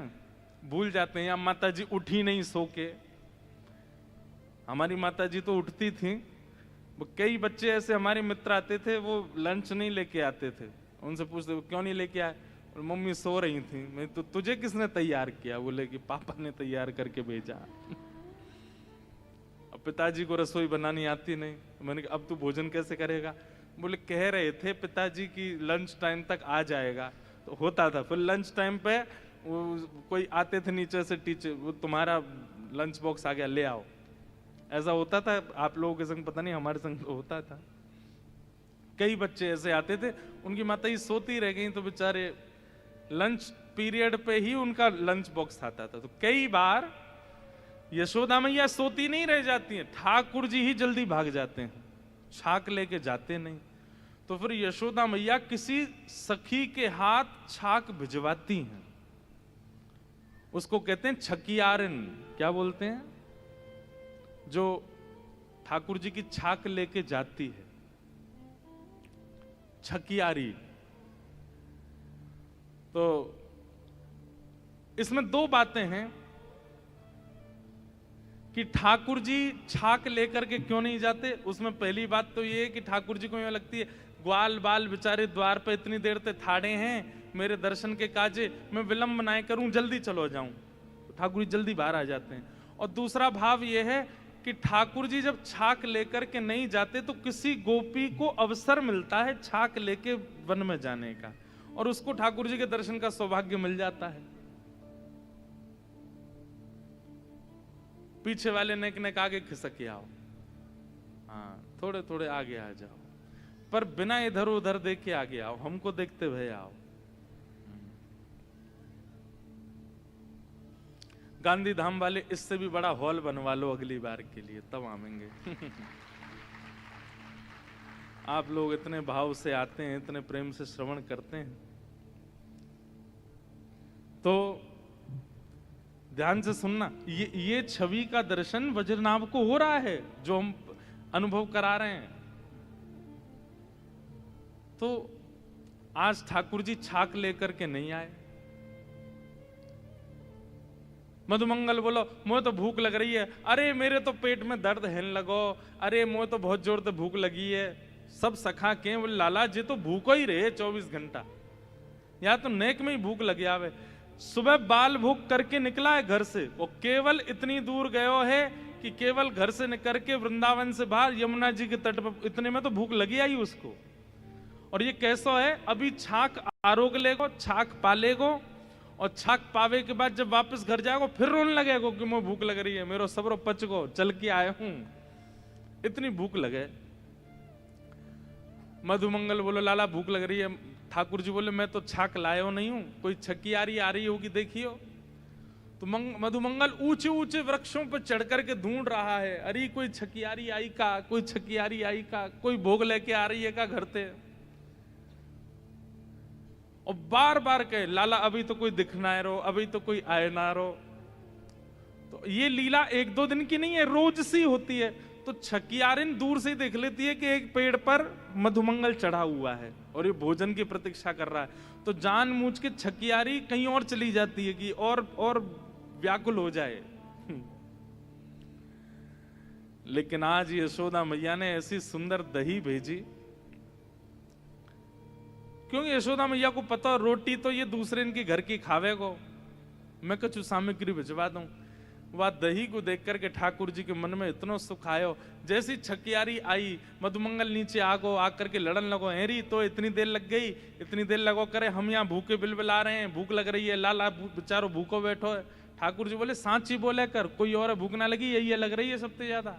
भूल जाते हैं, या माता जी उठी नहीं सो के, हमारी माता जी तो उठती थी, वो कई बच्चे ऐसे हमारे मित्र आते थे वो लंच नहीं लेके आते थे, उनसे पूछते क्यों नहीं लेके आए, और मम्मी सो रही थी। मैं तो तुझे किसने तैयार किया, बोले कि पापा ने तैयार करके भेजा। अब पिताजी को रसोई बनानी आती नहीं, मैंने कहा अब तू भोजन कैसे करेगा, बोले कह रहे थे पिताजी की लंच टाइम तक आ जाएगा, तो होता था। फिर लंच टाइम पे वो कोई आते थे नीचे से टीचर, वो तुम्हारा लंच बॉक्स आ गया ले आओ, ऐसा होता था। आप लोगों के संग पता नहीं, हमारे संग तो होता था। कई बच्चे ऐसे आते थे, उनकी माता ही सोती रह गई तो बेचारे लंच पीरियड पे ही उनका लंच बॉक्स आता था। तो कई बार यशोदा मैया सोती नहीं रह जाती हैं, ठाकुर जी ही जल्दी भाग जाते हैं, छाक लेके जाते नहीं। तो फिर यशोदा मैया किसी सखी के हाथ छाक भिजवाती हैं, उसको कहते हैं छकियारन। क्या बोलते हैं? जो ठाकुर जी की छाक लेके जाती है, छकियारी। तो इसमें दो बातें हैं कि ठाकुर जी छाक लेकर के क्यों नहीं जाते। उसमें पहली बात तो ये है कि ठाकुर जी को यूं लगती है ग्वाल बाल बेचारे द्वार पे इतनी देर से ठाड़े हैं, मेरे दर्शन के काजे, मैं विलंब ना करूं, जल्दी चलो जाऊं। तो ठाकुर जी जल्दी बाहर आ जाते हैं। और दूसरा भाव यह है कि ठाकुर जी जब छाक लेकर के नहीं जाते तो किसी गोपी को अवसर मिलता है छाक लेके वन में जाने का, और उसको ठाकुर जी के दर्शन का सौभाग्य मिल जाता है। पीछे वाले नेक नेक आगे खिसक आओ, हाँ थोड़े थोड़े आगे आ जाओ, पर बिना इधर उधर देखे आगे आओ, हमको देखते हुए आओ। गांधी धाम वाले इससे भी बड़ा हॉल बनवा लो अगली बार के लिए, तब आवेंगे। आप लोग इतने भाव से आते हैं, इतने प्रेम से श्रवण करते हैं, तो ध्यान से सुनना, ये छवि का दर्शन वज्रनाभ को हो रहा है जो हम अनुभव करा रहे हैं। तो आज ठाकुर जी छाक लेकर के नहीं आए। मधुमंगल बोलो मुझे तो भूख लग रही है, अरे मेरे तो पेट में दर्द है लगो, अरे मुझे तो बहुत जोर से भूख लगी है। सब सखा के बोले लाला जी तो भूखो ही रहे 24 घंटा, या तो नेक में ही भूख लगी आवे। सुबह बाल भूख करके निकला है घर से, वो केवल इतनी दूर गयो है कि केवल घर से निकल के वृंदावन से बाहर यमुना जी के तट पर, इतने में तो भूख लगी आई उसको। और ये कैसा है, अभी छाक आरोग लेगो, छाक पालेगो, और छाक पावे के बाद जब वापस घर जाएगो फिर रोने लगेगो कि मुझे भूख लग रही है, मेरो सबरो पच गो, चल के आए हूं, इतनी भूख लगे। मधुमंगल बोलो लाला भूख लग रही है। ठाकुर जी बोले मैं तो छाक लायो नहीं हूं, कोई छकियारी आ रही होगी देखियो। तो मधुमंगल ऊंचे ऊंचे वृक्षों पर चढ़ करके ढूंढ रहा है, अरे कोई छकियारी आई का, कोई छकियारी आई का, कोई भोग लेके आ रही है का घर से। और बार बार कहे लाला अभी तो कोई दिख ना रो, अभी तो कोई आए ना रो। तो ये लीला एक दो दिन की नहीं है, रोज सी होती है। तो छकियारिन दूर से देख लेती है कि एक पेड़ पर मधुमंगल चढ़ा हुआ है और ये भोजन की प्रतीक्षा कर रहा है। तो जानबूझ के छकियारी कहीं और चली जाती है कि और व्याकुल हो जाए। लेकिन आज यशोदा मैया ने ऐसी सुंदर दही भेजी, क्योंकि यशोदा मैया को पता रोटी तो ये दूसरे इनके घर की खावे को, मैं कुछ सामग्री भिजवा दूं। वह दही को देख करके ठाकुर जी के मन में इतना सुख आयो। जैसी छकियारी आई, मधुमंगल नीचे आगो, आकर के लड़न लगो, हेरी तो इतनी देर लग गई, इतनी देर लगो करे, हम यहाँ भूखे बिलबिला रहे हैं, भूख लग रही है, लाला बेचारो भूखो बैठो है। ठाकुर जी बोले सांची बोले कर, कोई और भूख ना लगी, यही लग रही है सबसे ज्यादा।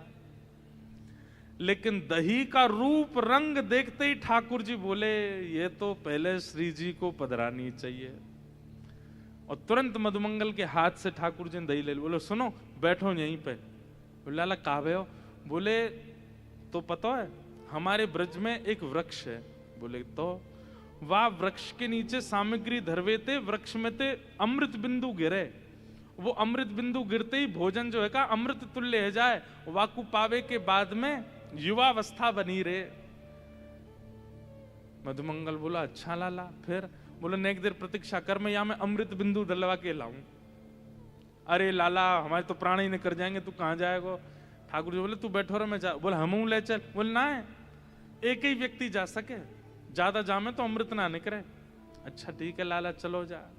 लेकिन दही का रूप रंग देखते ही ठाकुर जी बोले ये तो पहले श्री जी को पधरानी चाहिए। और तुरंत मधुमंगल के हाथ से ठाकुर जी ने दही ले ली। बोले सुनो बैठो यहीं पे। बोले लाला कावे हो? बोले तो पता है हमारे ब्रज में एक वृक्ष है। बोले तो वह वृक्ष के नीचे सामग्री धरवे थे, वृक्ष में थे अमृत बिंदु गिरे। वो अमृत बिंदु गिरते ही भोजन जो है का अमृत तुल्य है जाए, वाकु पावे के बाद में युवावस्था बनी रहे। मधुमंगल बोला अच्छा लाला। फिर बोले नेक देर प्रतीक्षा कर, मैं यहाँ में अमृत बिंदु डलवा के लाऊं। अरे लाला हमारे तो प्राण ही निकल जाएंगे, तू कहाँ जाएगा? ठाकुर जी बोले तू बैठो रहे मैं जा। बोले हम ले चल। बोले ना है एक ही व्यक्ति जा सके, ज्यादा जामे तो अमृत ना निकले। अच्छा ठीक है लाला चलो जा।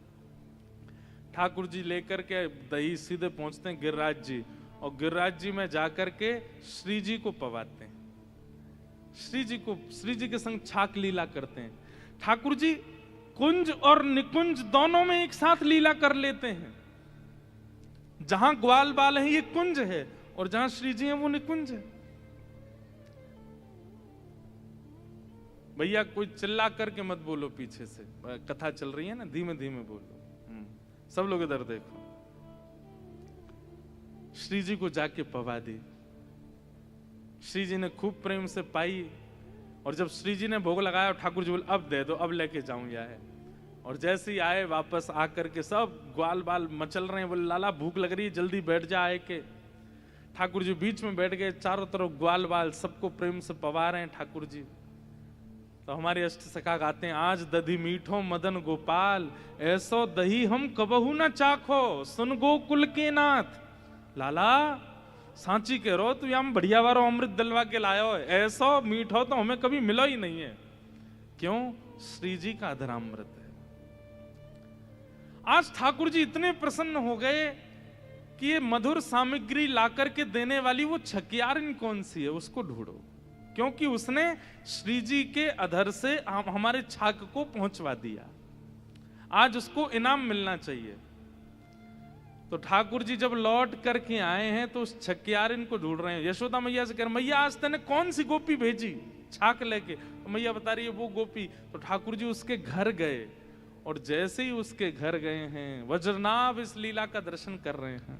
ठाकुर जी लेकर के दही सीधे पहुंचते हैं गिरिराज जी, और गिरिराज जी में जाकर के श्री जी को पवाते हैं। श्री जी के संग छाक लीला करते हैं। ठाकुर जी कुंज और निकुंज दोनों में एक साथ लीला कर लेते हैं। जहां ग्वाल बाल है ये कुंज है, और जहां श्री जी है वो निकुंज है। भैया कोई चिल्ला करके मत बोलो, पीछे से कथा चल रही है ना, धीमे धीमे बोलो। सब लोग इधर देखो। श्री जी को जाके पवा दी। श्री जी ने खूब प्रेम से पाई, और जब श्री जी ने भोग लगाया ठाकुर जी बोले अब दे दो, अब लेके जाऊं यार। और जैसे ही आए वापस आकर के सब ग्वाल बाल मचल रहे हैं। बोले लाला भूख लग रही है, जल्दी बैठ जा आए के। ठाकुर जी बीच में बैठ गए, चारों तरफ ग्वाल बाल सबको प्रेम से पवा रहे हैं ठाकुर जी। तो हमारे अष्ट सखा गाते हैं आज दधी मीठो मदन गोपाल, ऐसो दही हम कबहू न चाखो, सुन गोकुल के नाथ। लाला सांची कह रो तू यहाँ बढ़िया वारो अमृत दलवा के लाया हो, ऐसा मीठो तो हमें कभी मिला ही नहीं है। क्यों? श्री जी का अधरामृत है। आज ठाकुर जी इतने प्रसन्न हो गए कि ये मधुर सामग्री लाकर के देने वाली वो छकियारिन कौन सी है उसको ढूंढो, क्योंकि उसने श्री जी के अधर से हमारे छाक को पहुंचवा दिया। आज उसको इनाम मिलना चाहिए। तो ठाकुर जी जब लौट करके आए हैं तो उस छकियारिन को ढूंढ रहे हैं। यशोदा मैया से कह रहे मैया आज तूने कौन सी गोपी भेजी छाक लेके? तो मैया बता रही है वो गोपी। तो ठाकुर जी उसके घर गए, और जैसे ही उसके घर गए हैं वज्रनाभ इस लीला का दर्शन कर रहे हैं।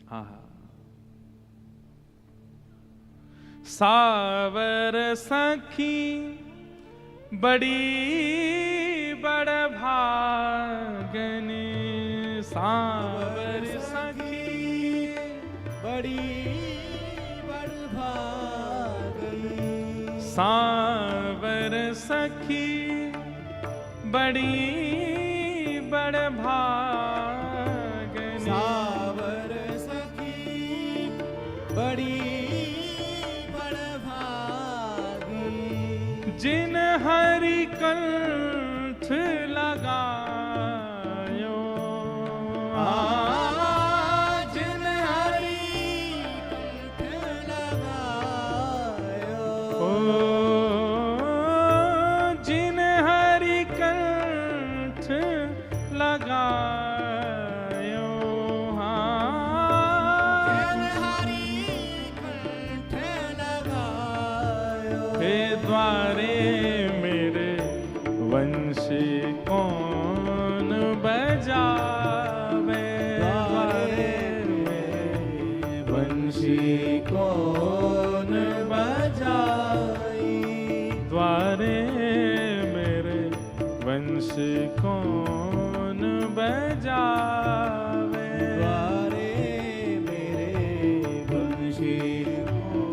हाँ सावर सखी बड़ी बड़ भागनी, सावर सखी बड़ी बड़ भागनी, सावर सखी बड़ी बड़ भागनी, सावर सखी बड़ी बड़ भागनी, जिन हरि कंठ लगायो, जिन हरि कंठ लगायो, जिन हरि कंठ लगायो, जिन हरि कंठ लगायो, हे द्वारे मेरे वंशी कौन बजावे, कौन बजाई, द्वारे मेरे वंशी कौन बजावे, द्वारे मेरे वंशी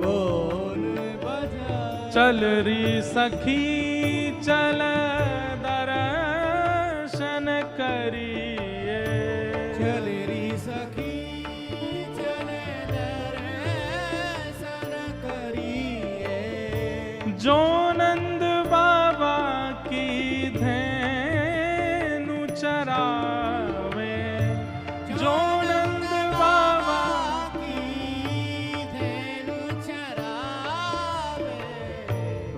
कौन बजाई। चल री सखी चल दर्शन करिए, चल री सखी चल दर्शन करिए, जो नंद बाबा की धेनु चरावे, जो नंद बाबा की धेनु चरावे,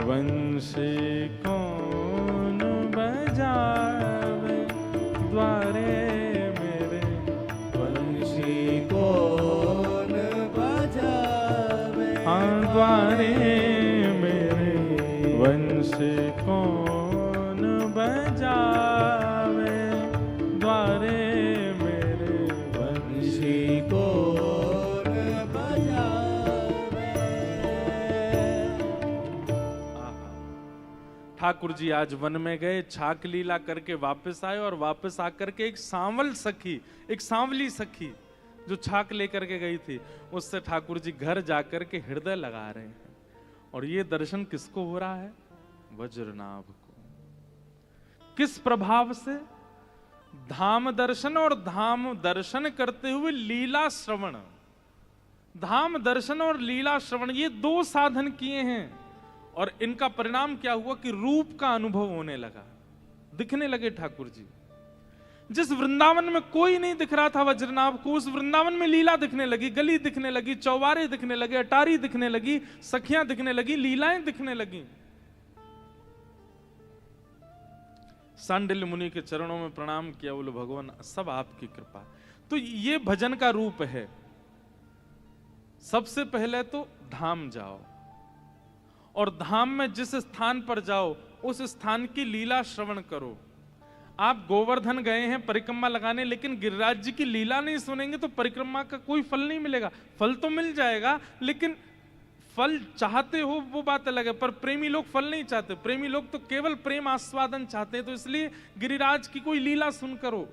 वंशी कौन बजावे, द्वारे मेरे वंशी कौन बजावे, हाँ द्वारे मेरे वंशी कौन बजावे, द्वारे मेरे वंशी कौन बजावे। ठाकुर जी आज वन में गए, छाक लीला करके वापस आए और वापस आकर के एक सांवल सखी, एक सांवली सखी जो छाक लेकर के गई थी, उससे ठाकुर जी घर जाकर के हृदय लगा रहे हैं। और ये दर्शन किसको हो रहा है? वज्रनाभ को। किस प्रभाव से? धाम दर्शन और धाम दर्शन करते हुए लीला श्रवण। धाम दर्शन और लीला श्रवण ये दो साधन किए हैं और इनका परिणाम क्या हुआ कि रूप का अनुभव होने लगा, दिखने लगे ठाकुर जी। जिस वृंदावन में कोई नहीं दिख रहा था वज्रनाभ को, उस वृंदावन में लीला दिखने लगी, गली दिखने लगी, चौबारे दिखने लगे, अटारी दिखने लगी, सखियां दिखने लगी, लीलाएं दिखने लगी। सांडिल्य मुनि के चरणों में प्रणाम किया, बोले भगवान सब आपकी कृपा। तो ये भजन का रूप है। सबसे पहले तो धाम जाओ और धाम में जिस स्थान पर जाओ उस स्थान की लीला श्रवण करो। आप गोवर्धन गए हैं परिक्रमा लगाने, लेकिन गिरिराज जी की लीला नहीं सुनेंगे तो परिक्रमा का कोई फल नहीं मिलेगा। फल तो मिल जाएगा, लेकिन फल चाहते हो वो बात अलग है, पर प्रेमी लोग फल नहीं चाहते। प्रेमी लोग तो केवल प्रेम आस्वादन चाहते हैं। तो इसलिए गिरिराज की कोई लीला सुन करो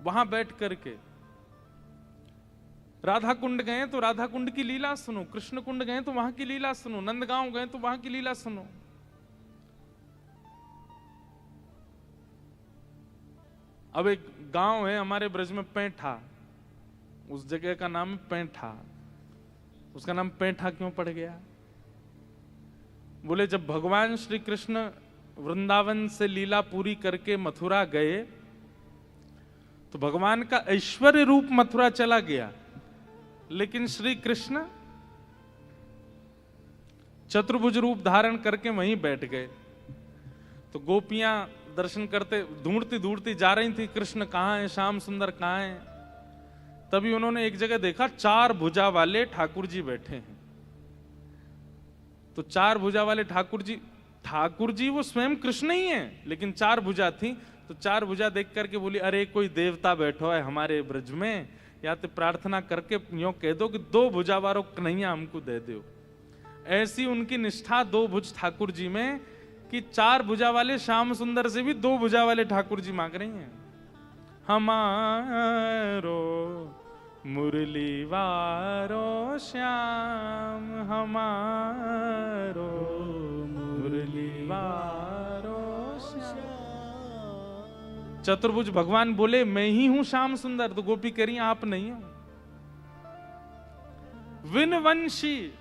वहां बैठ करके। राधा कुंड गए तो राधा कुंड की लीला सुनो, कृष्ण कुंड गए तो वहां की लीला सुनो, नंदगांव गए तो वहां की लीला सुनो। अब एक गांव है हमारे ब्रज में पैंठा, उस जगह का नाम है पैंठा। उसका नाम पैंठा क्यों पड़ गया? बोले जब भगवान श्री कृष्ण वृंदावन से लीला पूरी करके मथुरा गए तो भगवान का ऐश्वर्य रूप मथुरा चला गया, लेकिन श्री कृष्ण चतुर्भुज रूप धारण करके वहीं बैठ गए। तो गोपियां दर्शन करते ढूंढती ढूंढती जा रही थी, कृष्ण कहां है, श्याम सुंदर कहां है। तभी उन्होंने एक जगह देखा 4 भुजा वाले ठाकुर जी बैठे हैं। तो 4 भुजा वाले ठाकुर जी वो स्वयं कृष्ण ही हैं, लेकिन 4 भुजा थी। तो 4 भुजा देख करके बोली, अरे कोई देवता बैठो है हमारे ब्रज में, या तो प्रार्थना करके यूं कह दो कि 2 भुजा वालों कन्हैया हमको दे दो। ऐसी उनकी निष्ठा 2 भुज ठाकुर जी में कि 4 भुजा वाले श्याम सुंदर से भी 2 भुजा वाले ठाकुर जी मांग रही हैं, हमारो मुरली वारो श्याम, हमारो मुरली वारो श्याम। चतुर्भुज भगवान बोले मैं ही हूं श्याम सुंदर। तो गोपी कह रही आप नहीं हो। विनवंशी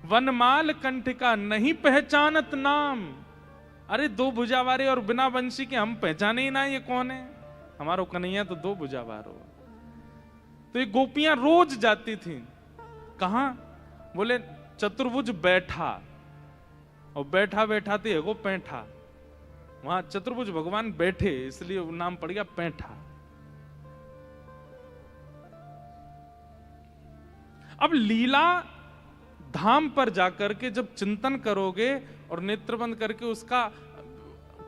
वनमाल कंठिका नहीं पहचानत नाम। अरे 2 भुजावारे और बिना वंशी के हम पहचाने ही ना ये कौन है। हमारो कन्हैया तो 2 भुजावारो। तो ये गोपियां रोज जाती थी। कहां? बोले चतुर्भुज बैठा, और बैठा बैठा थी वो पैंठा। वहां चतुर्भुज भगवान बैठे, इसलिए नाम पड़ गया पैंठा। अब लीला धाम पर जाकर के जब चिंतन करोगे और नेत्र बंद करके उसका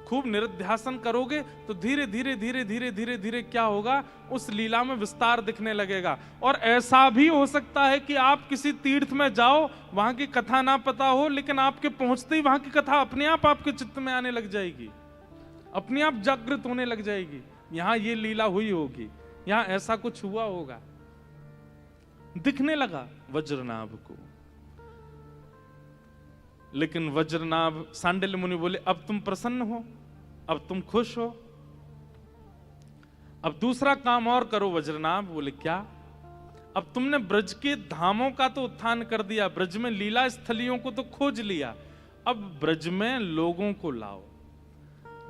खूब निरुध्यासन करोगे तो धीरे धीरे धीरे धीरे धीरे धीरे क्या होगा, उस लीला में विस्तार दिखने लगेगा। और ऐसा भी हो सकता है कि आप किसी तीर्थ में जाओ, वहां की कथा ना पता हो, लेकिन आपके पहुंचते ही वहां की कथा अपने आप आपके चित्त में आने लग जाएगी, अपने आप जागृत होने लग जाएगी। यहां ये लीला हुई होगी, यहां ऐसा कुछ हुआ होगा, दिखने लगा वज्रनाभ को। लेकिन वज्रनाभ, सांडिल्य मुनि बोले, अब तुम प्रसन्न हो, अब तुम खुश हो, अब दूसरा काम और करो वज्रनाभ। बोले क्या? अब तुमने ब्रज के धामों का तो उत्थान कर दिया, ब्रज में लीला स्थलियों को तो खोज लिया, अब ब्रज में लोगों को लाओ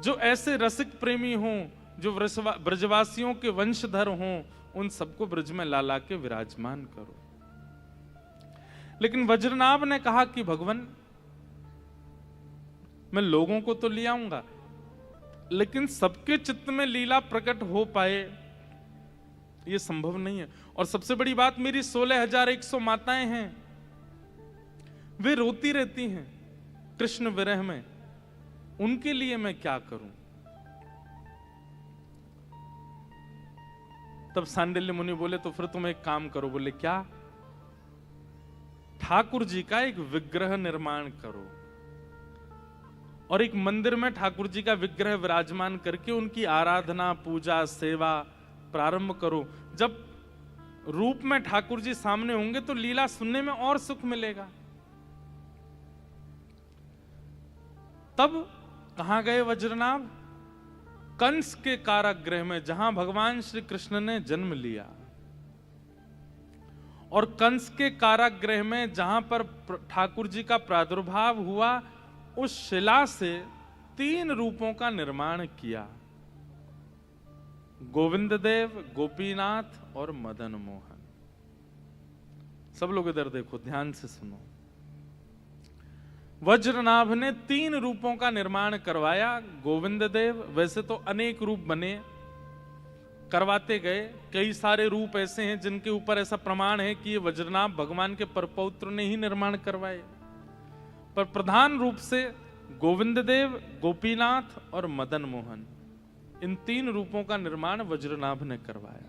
जो ऐसे रसिक प्रेमी हों, जो ब्रजवासियों के वंशधर हों, उन सबको ब्रज में ला ला के विराजमान करो। लेकिन वज्रनाभ ने कहा कि भगवान, मैं लोगों को तो ले आऊंगा, लेकिन सबके चित्त में लीला प्रकट हो पाए ये संभव नहीं है। और सबसे बड़ी बात, मेरी 16,100 माताएं हैं, वे रोती रहती हैं कृष्ण विरह में, उनके लिए मैं क्या करूं? तब सांडिल्य मुनि बोले, तो फिर तुम एक काम करो। बोले क्या? ठाकुर जी का एक विग्रह निर्माण करो और एक मंदिर में ठाकुर जी का विग्रह विराजमान करके उनकी आराधना, पूजा, सेवा प्रारंभ करो। जब रूप में ठाकुर जी सामने होंगे तो लीला सुनने में और सुख मिलेगा। तब कहां गए वज्रनाभ? कंस के कारागृह में, जहां भगवान श्री कृष्ण ने जन्म लिया। और कंस के कारागृह में जहां पर ठाकुर जी का प्रादुर्भाव हुआ, उस शिला से 3 रूपों का निर्माण किया, गोविंद देव, गोपीनाथ और मदन मोहन। सब लोग इधर देखो, ध्यान से सुनो। वज्रनाभ ने 3 रूपों का निर्माण करवाया। गोविंद देव, वैसे तो अनेक रूप बने, करवाते गए, कई सारे रूप ऐसे हैं जिनके ऊपर ऐसा प्रमाण है कि ये वज्रनाभ भगवान के परपौत्र ने ही निर्माण करवाए। पर प्रधान रूप से गोविंद देव, गोपीनाथ और मदन मोहन, इन 3 रूपों का निर्माण वज्रनाभ ने करवाया।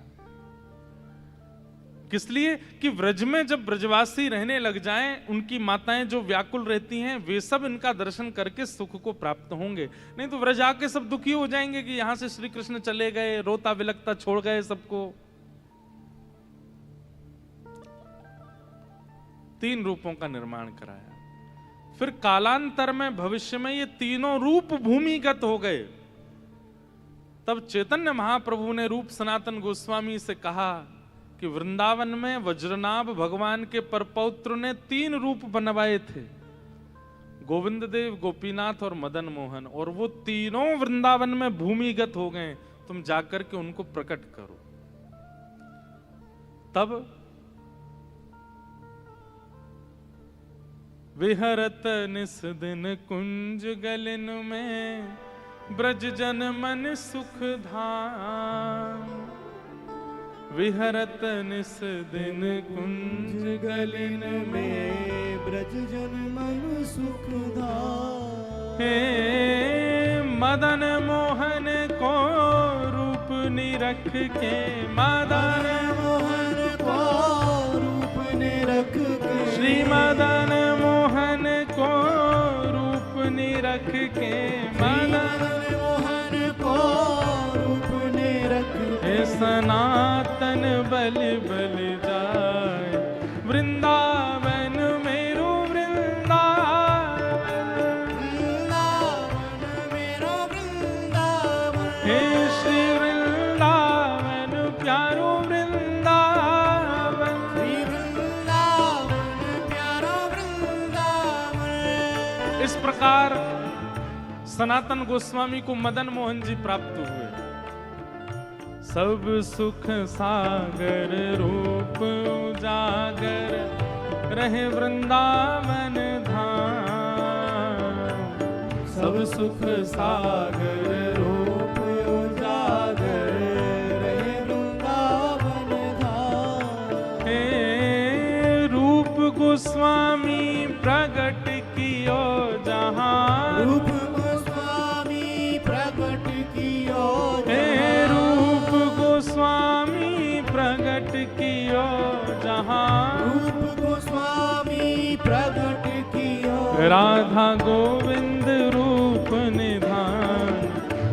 किस लिए? कि व्रज में जब ब्रजवासी रहने लग जाएं, उनकी माताएं जो व्याकुल रहती हैं, वे सब इनका दर्शन करके सुख को प्राप्त होंगे। नहीं तो व्रज आके सब दुखी हो जाएंगे कि यहां से श्री कृष्ण चले गए, रोता विलकता छोड़ गए सबको। 3 रूपों का निर्माण कराया। फिर कालांतर में, भविष्य में ये तीनों रूप भूमिगत हो गए। तब चैतन्य महाप्रभु ने रूप सनातन गोस्वामी से कहा कि वृंदावन में वज्रनाभ भगवान के परपौत्र ने 3 रूप बनवाए थे, गोविंद देव, गोपीनाथ और मदन मोहन, और वो तीनों वृंदावन में भूमिगत हो गए। तुम जाकर के उनको प्रकट करो। तब विहरत निस दिन कुंज गलिन में, ब्रज जन मन सुख धाम। विहरत निस दिन कुंज गलिन में, ब्रज जन मन सुख धाम। हे मदन मोहन को रूप निरख के, मदन मोहन को रूप निरख के, श्री मदन मोहन को रूप निरख के, मदन मोहन को रूप निरख के, सनातन बल बल जाए वृंदावन मेरो वृंदावन, वृंदावन मेरो वृंदावन, हे श्री वृंदावन प्यारो वृंदावन, श्री वृंदावन प्यारो वृंदावन। इस प्रकार सनातन गोस्वामी को मदन मोहन जी प्राप्त हुए। सब सुख सागर रूप उजागर, रहे वृंदावन धाम। सब सुख सागर रूप उजागर, रहे वृंदावन धाम। हे रूप गोस्वामी प्रगट कियो जहां, रूप गोस्वामी कियो जहां, रूप गोस्वामी प्रगट कियो, राधा गोविंद रूप निधान,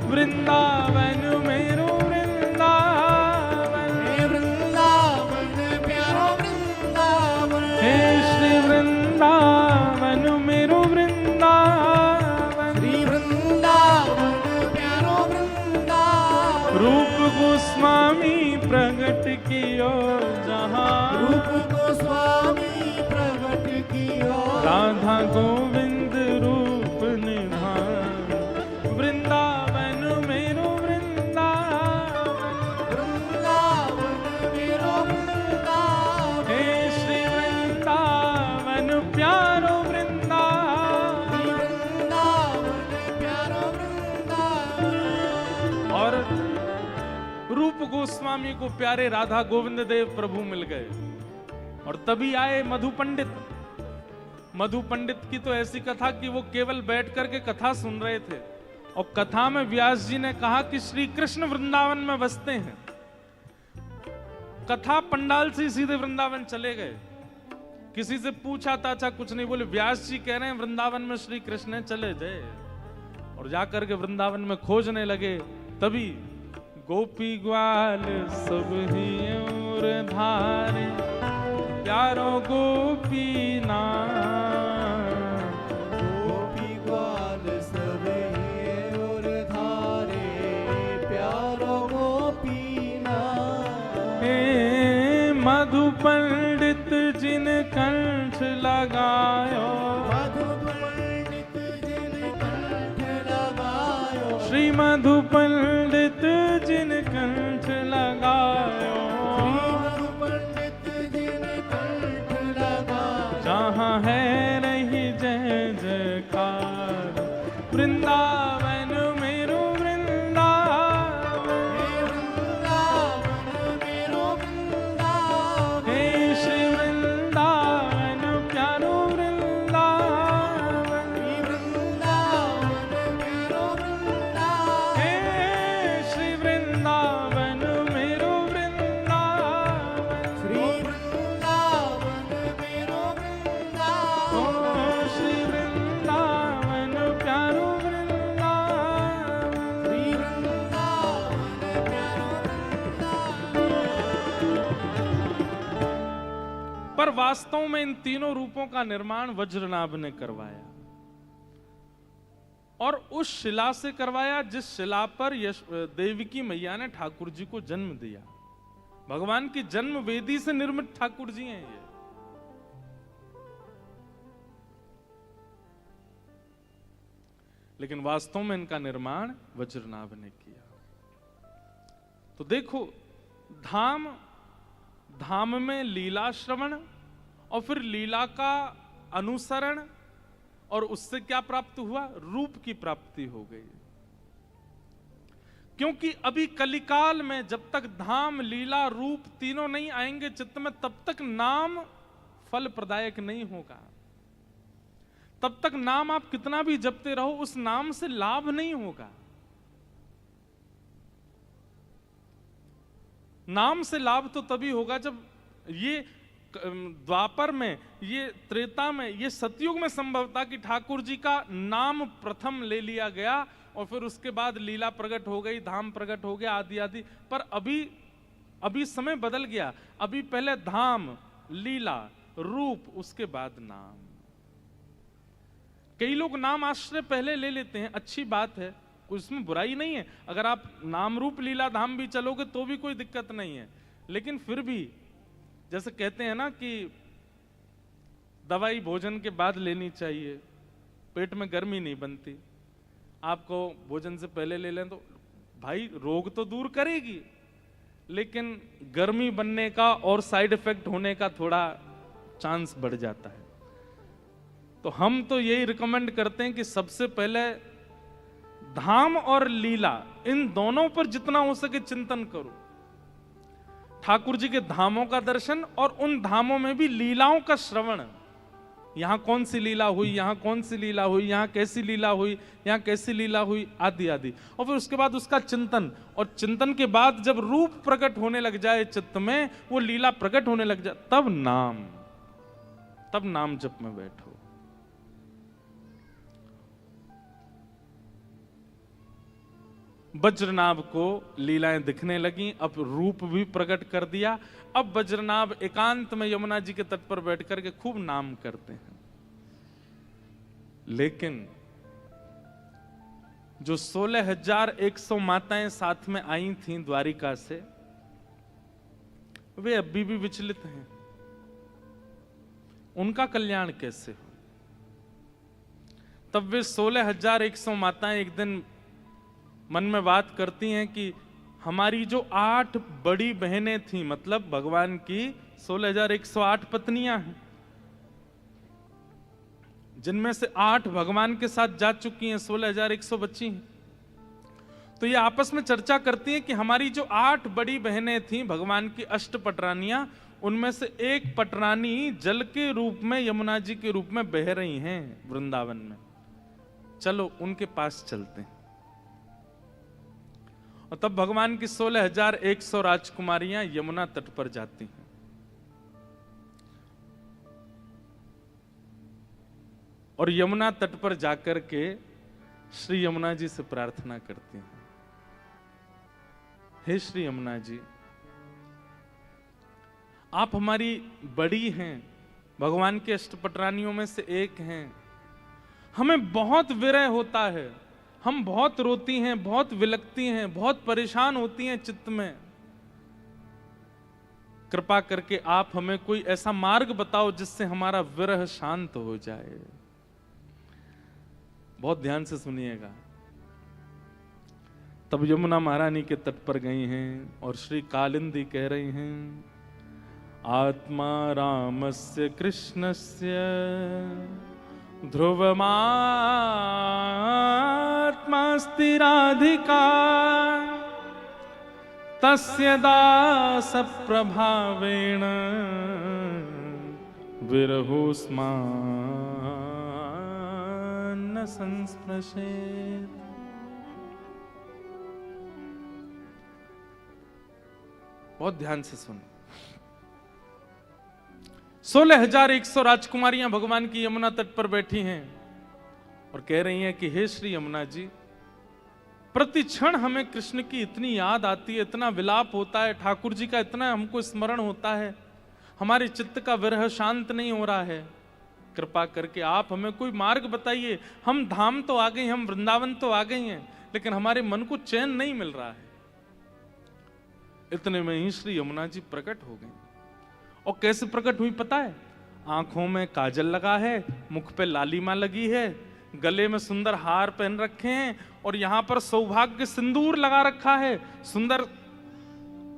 वृंदावन मेरो वृंदावन, हे वृंदावन प्यारो वृंदावन, हे श्री वृंदावन मेरो वृंदावन, श्री वृंदावन प्यारो वृंदावन, रूप गोस्वामी प्रगट कियो जहां, रूप गोस्वामी प्रगट कियो, राधा गोविंद रूप निधान, वृंदावन मेरो वृंदावन, वृंदावन मेरो वृंदावन, हे श्री वृंदावन प्यारो वृंदावन। श्री वृंदावन प्यारो वृंदावन। और रूप गोस्वामी को प्यारे राधा गोविंद देव प्रभु मिल गए और तभी आए मधु पंडित। मधु पंडित की तो ऐसी कथा कि वो केवल बैठ करके कथा सुन रहे थे और कथा में व्यास जी ने कहा कि श्री कृष्ण वृंदावन में बसते हैं। कथा पंडाल से सीधे वृंदावन चले गए। किसी से पूछा ताछा कुछ नहीं, बोले व्यास जी कह रहे हैं वृंदावन में श्री कृष्ण है, चले जाए। और जाकर के वृंदावन में खोजने लगे। तभी गोपी ग्वाल सब ही और धारे, प्यारो गोपी नाम, गोपी ग्वाल सब ही और धारे, प्यारो गोपी नाम, हे मधु पंडित जिन कंठ लगायो, मधु पंडित जिन कंठ लगायो, श्री मधु पंडित जिन कंठ लगायो, श्री मधु पंडित जिन कंठ लगायो, जहाँ है रही जय जयकार, वृंदावन मेरो वृंदावन, हे वृंदावन मेरो वृंदावन, हे श्री वृंदावन प्यारो वृंदावन, श्री वृंदावन मेरो वृंदावन, हे श्री वृंदावन मेरो वृंदावन, श्री वृंदावन मेरो ओ वृंदावन, श्री वृंदावन प्यारो वृंदावन। श्री वृंदावन प्यारो वृंदावन। पर वास्तव में इन तीनों रूपों का निर्माण वज्रनाभ ने करवाया और उस शिला से करवाया जिस शिला पर देवकी मैया ने ठाकुर जी को जन्म दिया। भगवान की जन्म वेदी से निर्मित ठाकुर जी हैं ये। लेकिन वास्तव में इनका निर्माण वज्रनाभ ने किया। तो देखो, धाम धाम में लीला श्रवण और फिर लीला का अनुसरण, और उससे क्या प्राप्त हुआ? रूप की प्राप्ति हो गई। क्योंकि अभी कलिकाल में जब तक धाम लीला रूप तीनों नहीं आएंगे चित्त में, तब तक नाम फल प्रदायक नहीं होगा। तब तक नाम आप कितना भी जपते रहो, उस नाम से लाभ नहीं होगा। नाम से लाभ तो तभी होगा जब ये द्वापर में, ये त्रेता में, ये सतयुग में संभव था कि ठाकुर जी का नाम प्रथम ले लिया गया और फिर उसके बाद लीला प्रकट हो गई, धाम प्रकट हो गया, आदि आदि। पर अभी समय बदल गया। अभी पहले धाम, लीला, रूप, उसके बाद नाम। कई लोग नाम आश्रय पहले ले लेते हैं, अच्छी बात है, उसमें बुराई नहीं है। अगर आप नाम रूप लीला धाम भी चलोगे तो भी कोई दिक्कत नहीं है। लेकिन फिर भी जैसे कहते हैं ना कि दवाई भोजन के बाद लेनी चाहिए, पेट में गर्मी नहीं बनती। आपको भोजन से पहले ले लें तो भाई रोग तो दूर करेगी, लेकिन गर्मी बनने का और साइड इफेक्ट होने का थोड़ा चांस बढ़ जाता है। तो हम तो यही रिकमेंड करते हैं कि सबसे पहले धाम और लीला, इन दोनों पर जितना हो सके चिंतन करो। ठाकुर जी के धामों का दर्शन और उन धामों में भी लीलाओं का श्रवण, यहाँ कौन सी लीला हुई, यहाँ कौन सी लीला हुई, यहाँ कैसी लीला हुई, यहाँ कैसी लीला हुई, आदि आदि। और फिर उसके बाद उसका चिंतन, और चिंतन के बाद जब रूप प्रकट होने लग जाए चित्त में, वो लीला प्रकट होने लग जाए, तब नाम जप में बैठो। वज्रनाभ को लीलाएं दिखने लगी, अब रूप भी प्रकट कर दिया। अब वज्रनाभ एकांत में यमुना जी के तट पर बैठ करके खूब नाम करते हैं। लेकिन जो 16,100 माताएं साथ में आई थीं द्वारिका से, वे अभी भी विचलित हैं। उनका कल्याण कैसे हो? तब वे 16,100 माताएं एक दिन मन में बात करती हैं कि हमारी जो 8 बड़ी बहनें थीं, मतलब भगवान की 16,108 पत्नियां हैं, जिनमें से 8 भगवान के साथ जा चुकी हैं, 16,100 बची हैं। तो ये आपस में चर्चा करती हैं कि हमारी जो 8 बड़ी बहनें थीं भगवान की अष्टपटरानियां, उनमें से एक पटरानी जल के रूप में यमुना जी के रूप में बह रही हैं वृंदावन में, चलो उनके पास चलते हैं। और तब भगवान की 16,100 राजकुमारियां यमुना तट पर जाती हैं। और यमुना तट पर जाकर के श्री यमुना जी से प्रार्थना करती हैं, हे श्री यमुना जी, आप हमारी बड़ी हैं, भगवान के अष्टपटरानियों में से एक हैं। हमें बहुत विरह होता है, हम बहुत रोती हैं, बहुत विलकती हैं, बहुत परेशान होती हैं चित्त में। कृपा करके आप हमें कोई ऐसा मार्ग बताओ जिससे हमारा विरह शांत हो जाए। बहुत ध्यान से सुनिएगा। तब यमुना महारानी के तट पर गई हैं और श्री कालिंदी कह रही हैं, आत्मा रामस्य कृष्णस्य ध्रुवमात्मास्ति राधिका तस्य दास प्रभावेण विरहोस्मान् न संस्पृशेत्। बहुत ध्यान से सुन। 16,100 राजकुमारियां भगवान की यमुना तट पर बैठी हैं और कह रही हैं कि हे श्री यमुना जी, प्रति क्षण हमें कृष्ण की इतनी याद आती है, इतना विलाप होता है, ठाकुर जी का इतना हमको स्मरण होता है, हमारे चित्त का विरह शांत नहीं हो रहा है। कृपा करके आप हमें कोई मार्ग बताइए। हम धाम तो आ गए, हम वृंदावन तो आ गए हैं, लेकिन हमारे मन को चैन नहीं मिल रहा है। इतने में ही श्री यमुना जी प्रकट हो गई। और कैसे प्रकट हुई पता है? आंखों में काजल लगा है, मुख पे लालिमा लगी है, गले में सुंदर हार पहन रखे हैं और यहां पर सौभाग्य सिंदूर लगा रखा है, सुंदर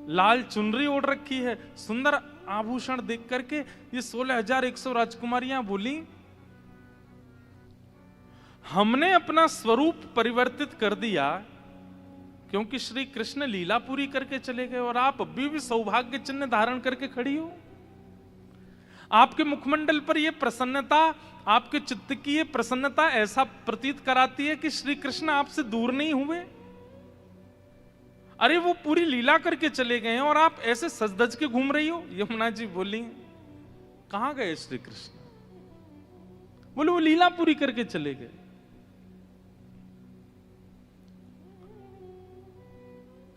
लाल चुनरी ओढ़ रखी है, सुंदर आभूषण देख करके ये 16,100 राजकुमारियां बोली, हमने अपना स्वरूप परिवर्तित कर दिया क्योंकि श्री कृष्ण लीला पूरी करके चले गए और आप अभी भी सौभाग्य चिन्ह धारण करके खड़ी हो। आपके मुखमंडल पर यह प्रसन्नता, आपके चित्त की यह प्रसन्नता ऐसा प्रतीत कराती है कि श्री कृष्ण आपसे दूर नहीं हुए। अरे वो पूरी लीला करके चले गए हैं और आप ऐसे सज-धज के घूम रही हो। यमुना जी बोली, कहां गए श्री कृष्ण? बोले वो लीला पूरी करके चले गए।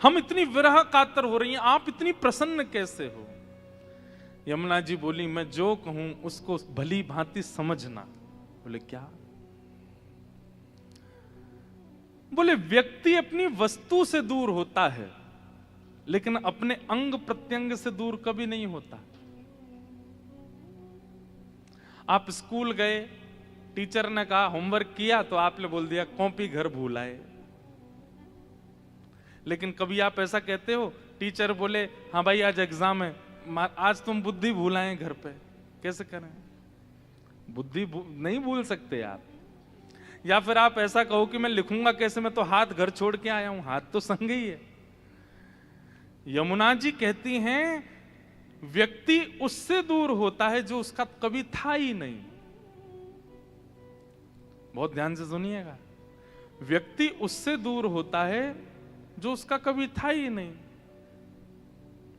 हम इतनी विरह कातर हो रही हैं, आप इतनी प्रसन्न कैसे हो? यमुना जी बोली, मैं जो कहूं उसको भली भांति समझना। बोले क्या? बोले व्यक्ति अपनी वस्तु से दूर होता है लेकिन अपने अंग प्रत्यंग से दूर कभी नहीं होता। आप स्कूल गए, टीचर ने कहा होमवर्क किया तो आपने बोल दिया कॉपी घर भूल आए। लेकिन कभी आप ऐसा कहते हो, टीचर बोले हाँ भाई आज एग्जाम है, आज तुम बुद्धि भूल आए घर पे, कैसे करें? बुद्धि नहीं भूल सकते आप। या फिर आप ऐसा कहो कि मैं लिखूंगा कैसे, मैं तो हाथ घर छोड़ के आया हूं, हाथ तो संग ही है। यमुना जी कहती हैं व्यक्ति उससे दूर होता है जो उसका कभी था ही नहीं। बहुत ध्यान से सुनिएगा। व्यक्ति उससे दूर होता है जो उसका कभी था ही नहीं,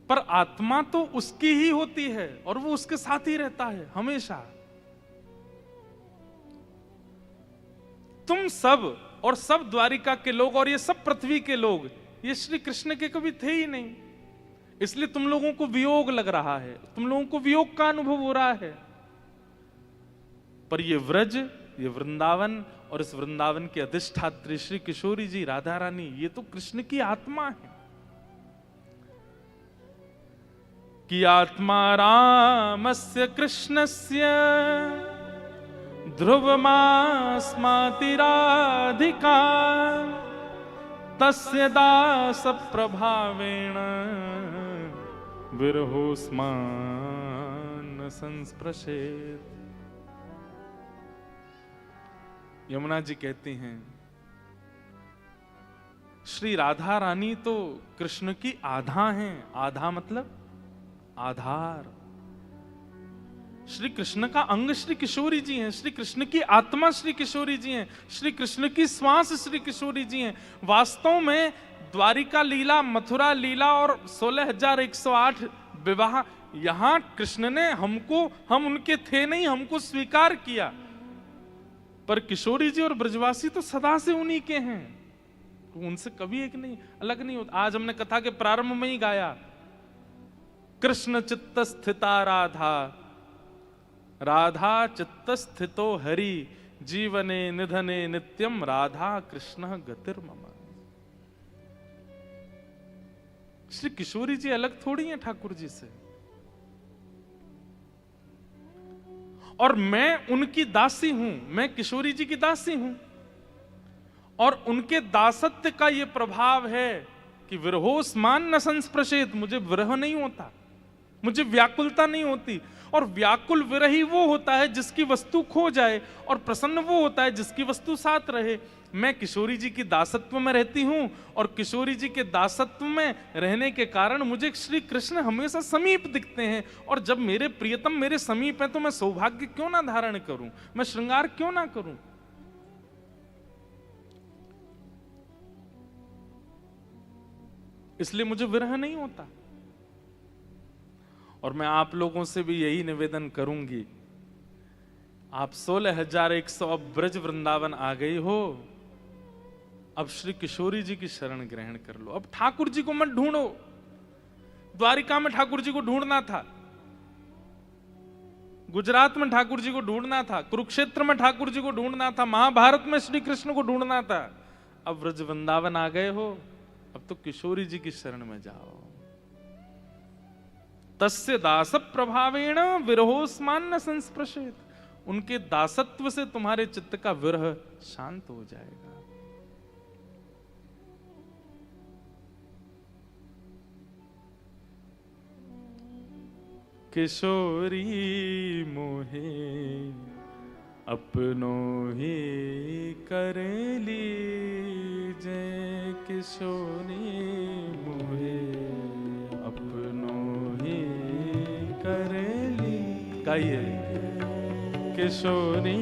पर आत्मा तो उसकी ही होती है और वो उसके साथ ही रहता है हमेशा। तुम सब और सब द्वारिका के लोग और ये सब पृथ्वी के लोग ये श्री कृष्ण के कभी थे ही नहीं, इसलिए तुम लोगों को वियोग लग रहा है, तुम लोगों को वियोग का अनुभव हो रहा है। पर ये व्रज, ये वृंदावन और इस वृंदावन के अधिष्ठात्री श्री किशोरी जी, राधा रानी, ये तो कृष्ण की आत्मा है। कि आत्मा रामस्य कृष्णस्य ध्रुवमास्माति राधिका तस्य दास प्रभावेण विरहोस्मान संस्पृशेत। यमुना जी कहती हैं श्री राधा रानी तो कृष्ण की आधा हैं। आधा मतलब आधार। श्री कृष्ण का अंग श्री किशोरी जी हैं, श्री कृष्ण की आत्मा श्री किशोरी जी हैं, श्री कृष्ण की श्वास श्री किशोरी जी हैं। वास्तव में द्वारिका लीला, मथुरा लीला और 16,108 विवाह, यहां कृष्ण ने हमको, हम उनके थे नहीं, हमको स्वीकार किया। पर किशोरी जी और ब्रजवासी तो सदा से उन्हीं के हैं, उनसे कभी एक नहीं अलग नहीं होता। आज हमने कथा के प्रारंभ में ही गाया, कृष्ण चित्त स्थिता राधा, राधा चित्त स्थितो हरि, जीवने निधने नित्यम राधा कृष्ण गतिर्मम। श्री किशोरी जी अलग थोड़ी हैं ठाकुर जी से, और मैं उनकी दासी हूं, मैं किशोरी जी की दासी हूं। और उनके दासत्व का यह प्रभाव है कि विरहोस्मान न संस्पृशेत, मुझे विरह नहीं होता, मुझे व्याकुलता नहीं होती। और व्याकुल विरही वो होता है जिसकी वस्तु खो जाए, और प्रसन्न वो होता है जिसकी वस्तु साथ रहे। मैं किशोरी जी की दासत्व में रहती हूं, और किशोरी जी के दासत्व में रहने के कारण मुझे श्री कृष्ण हमेशा समीप दिखते हैं। और जब मेरे प्रियतम मेरे समीप हैं तो मैं सौभाग्य क्यों ना धारण करूं, मैं श्रृंगार क्यों ना करूं। इसलिए मुझे विरह नहीं होता। और मैं आप लोगों से भी यही निवेदन करूंगी, आप 16,100 अब ब्रज वृंदावन आ गई हो, अब श्री किशोरी जी की शरण ग्रहण कर लो। अब ठाकुर जी को मत ढूंढो। द्वारिका में ठाकुर जी को ढूंढना था, गुजरात में ठाकुर जी को ढूंढना था, कुरुक्षेत्र में ठाकुर जी को ढूंढना था, महाभारत में श्री कृष्ण को ढूंढना था। अब ब्रज वृंदावन आ गए हो, अब तो किशोरी जी की शरण में जाओ। तस्य दास प्रभावेण विरहोस्मान न संस्पृशेत, उनके दासत्व से तुम्हारे चित्त का विरह शांत हो जाएगा। किशोरी मोहे अपनो ही कर लीजे, किशोरी मोहे अपनो ही कर ली। गाइए, किशोरी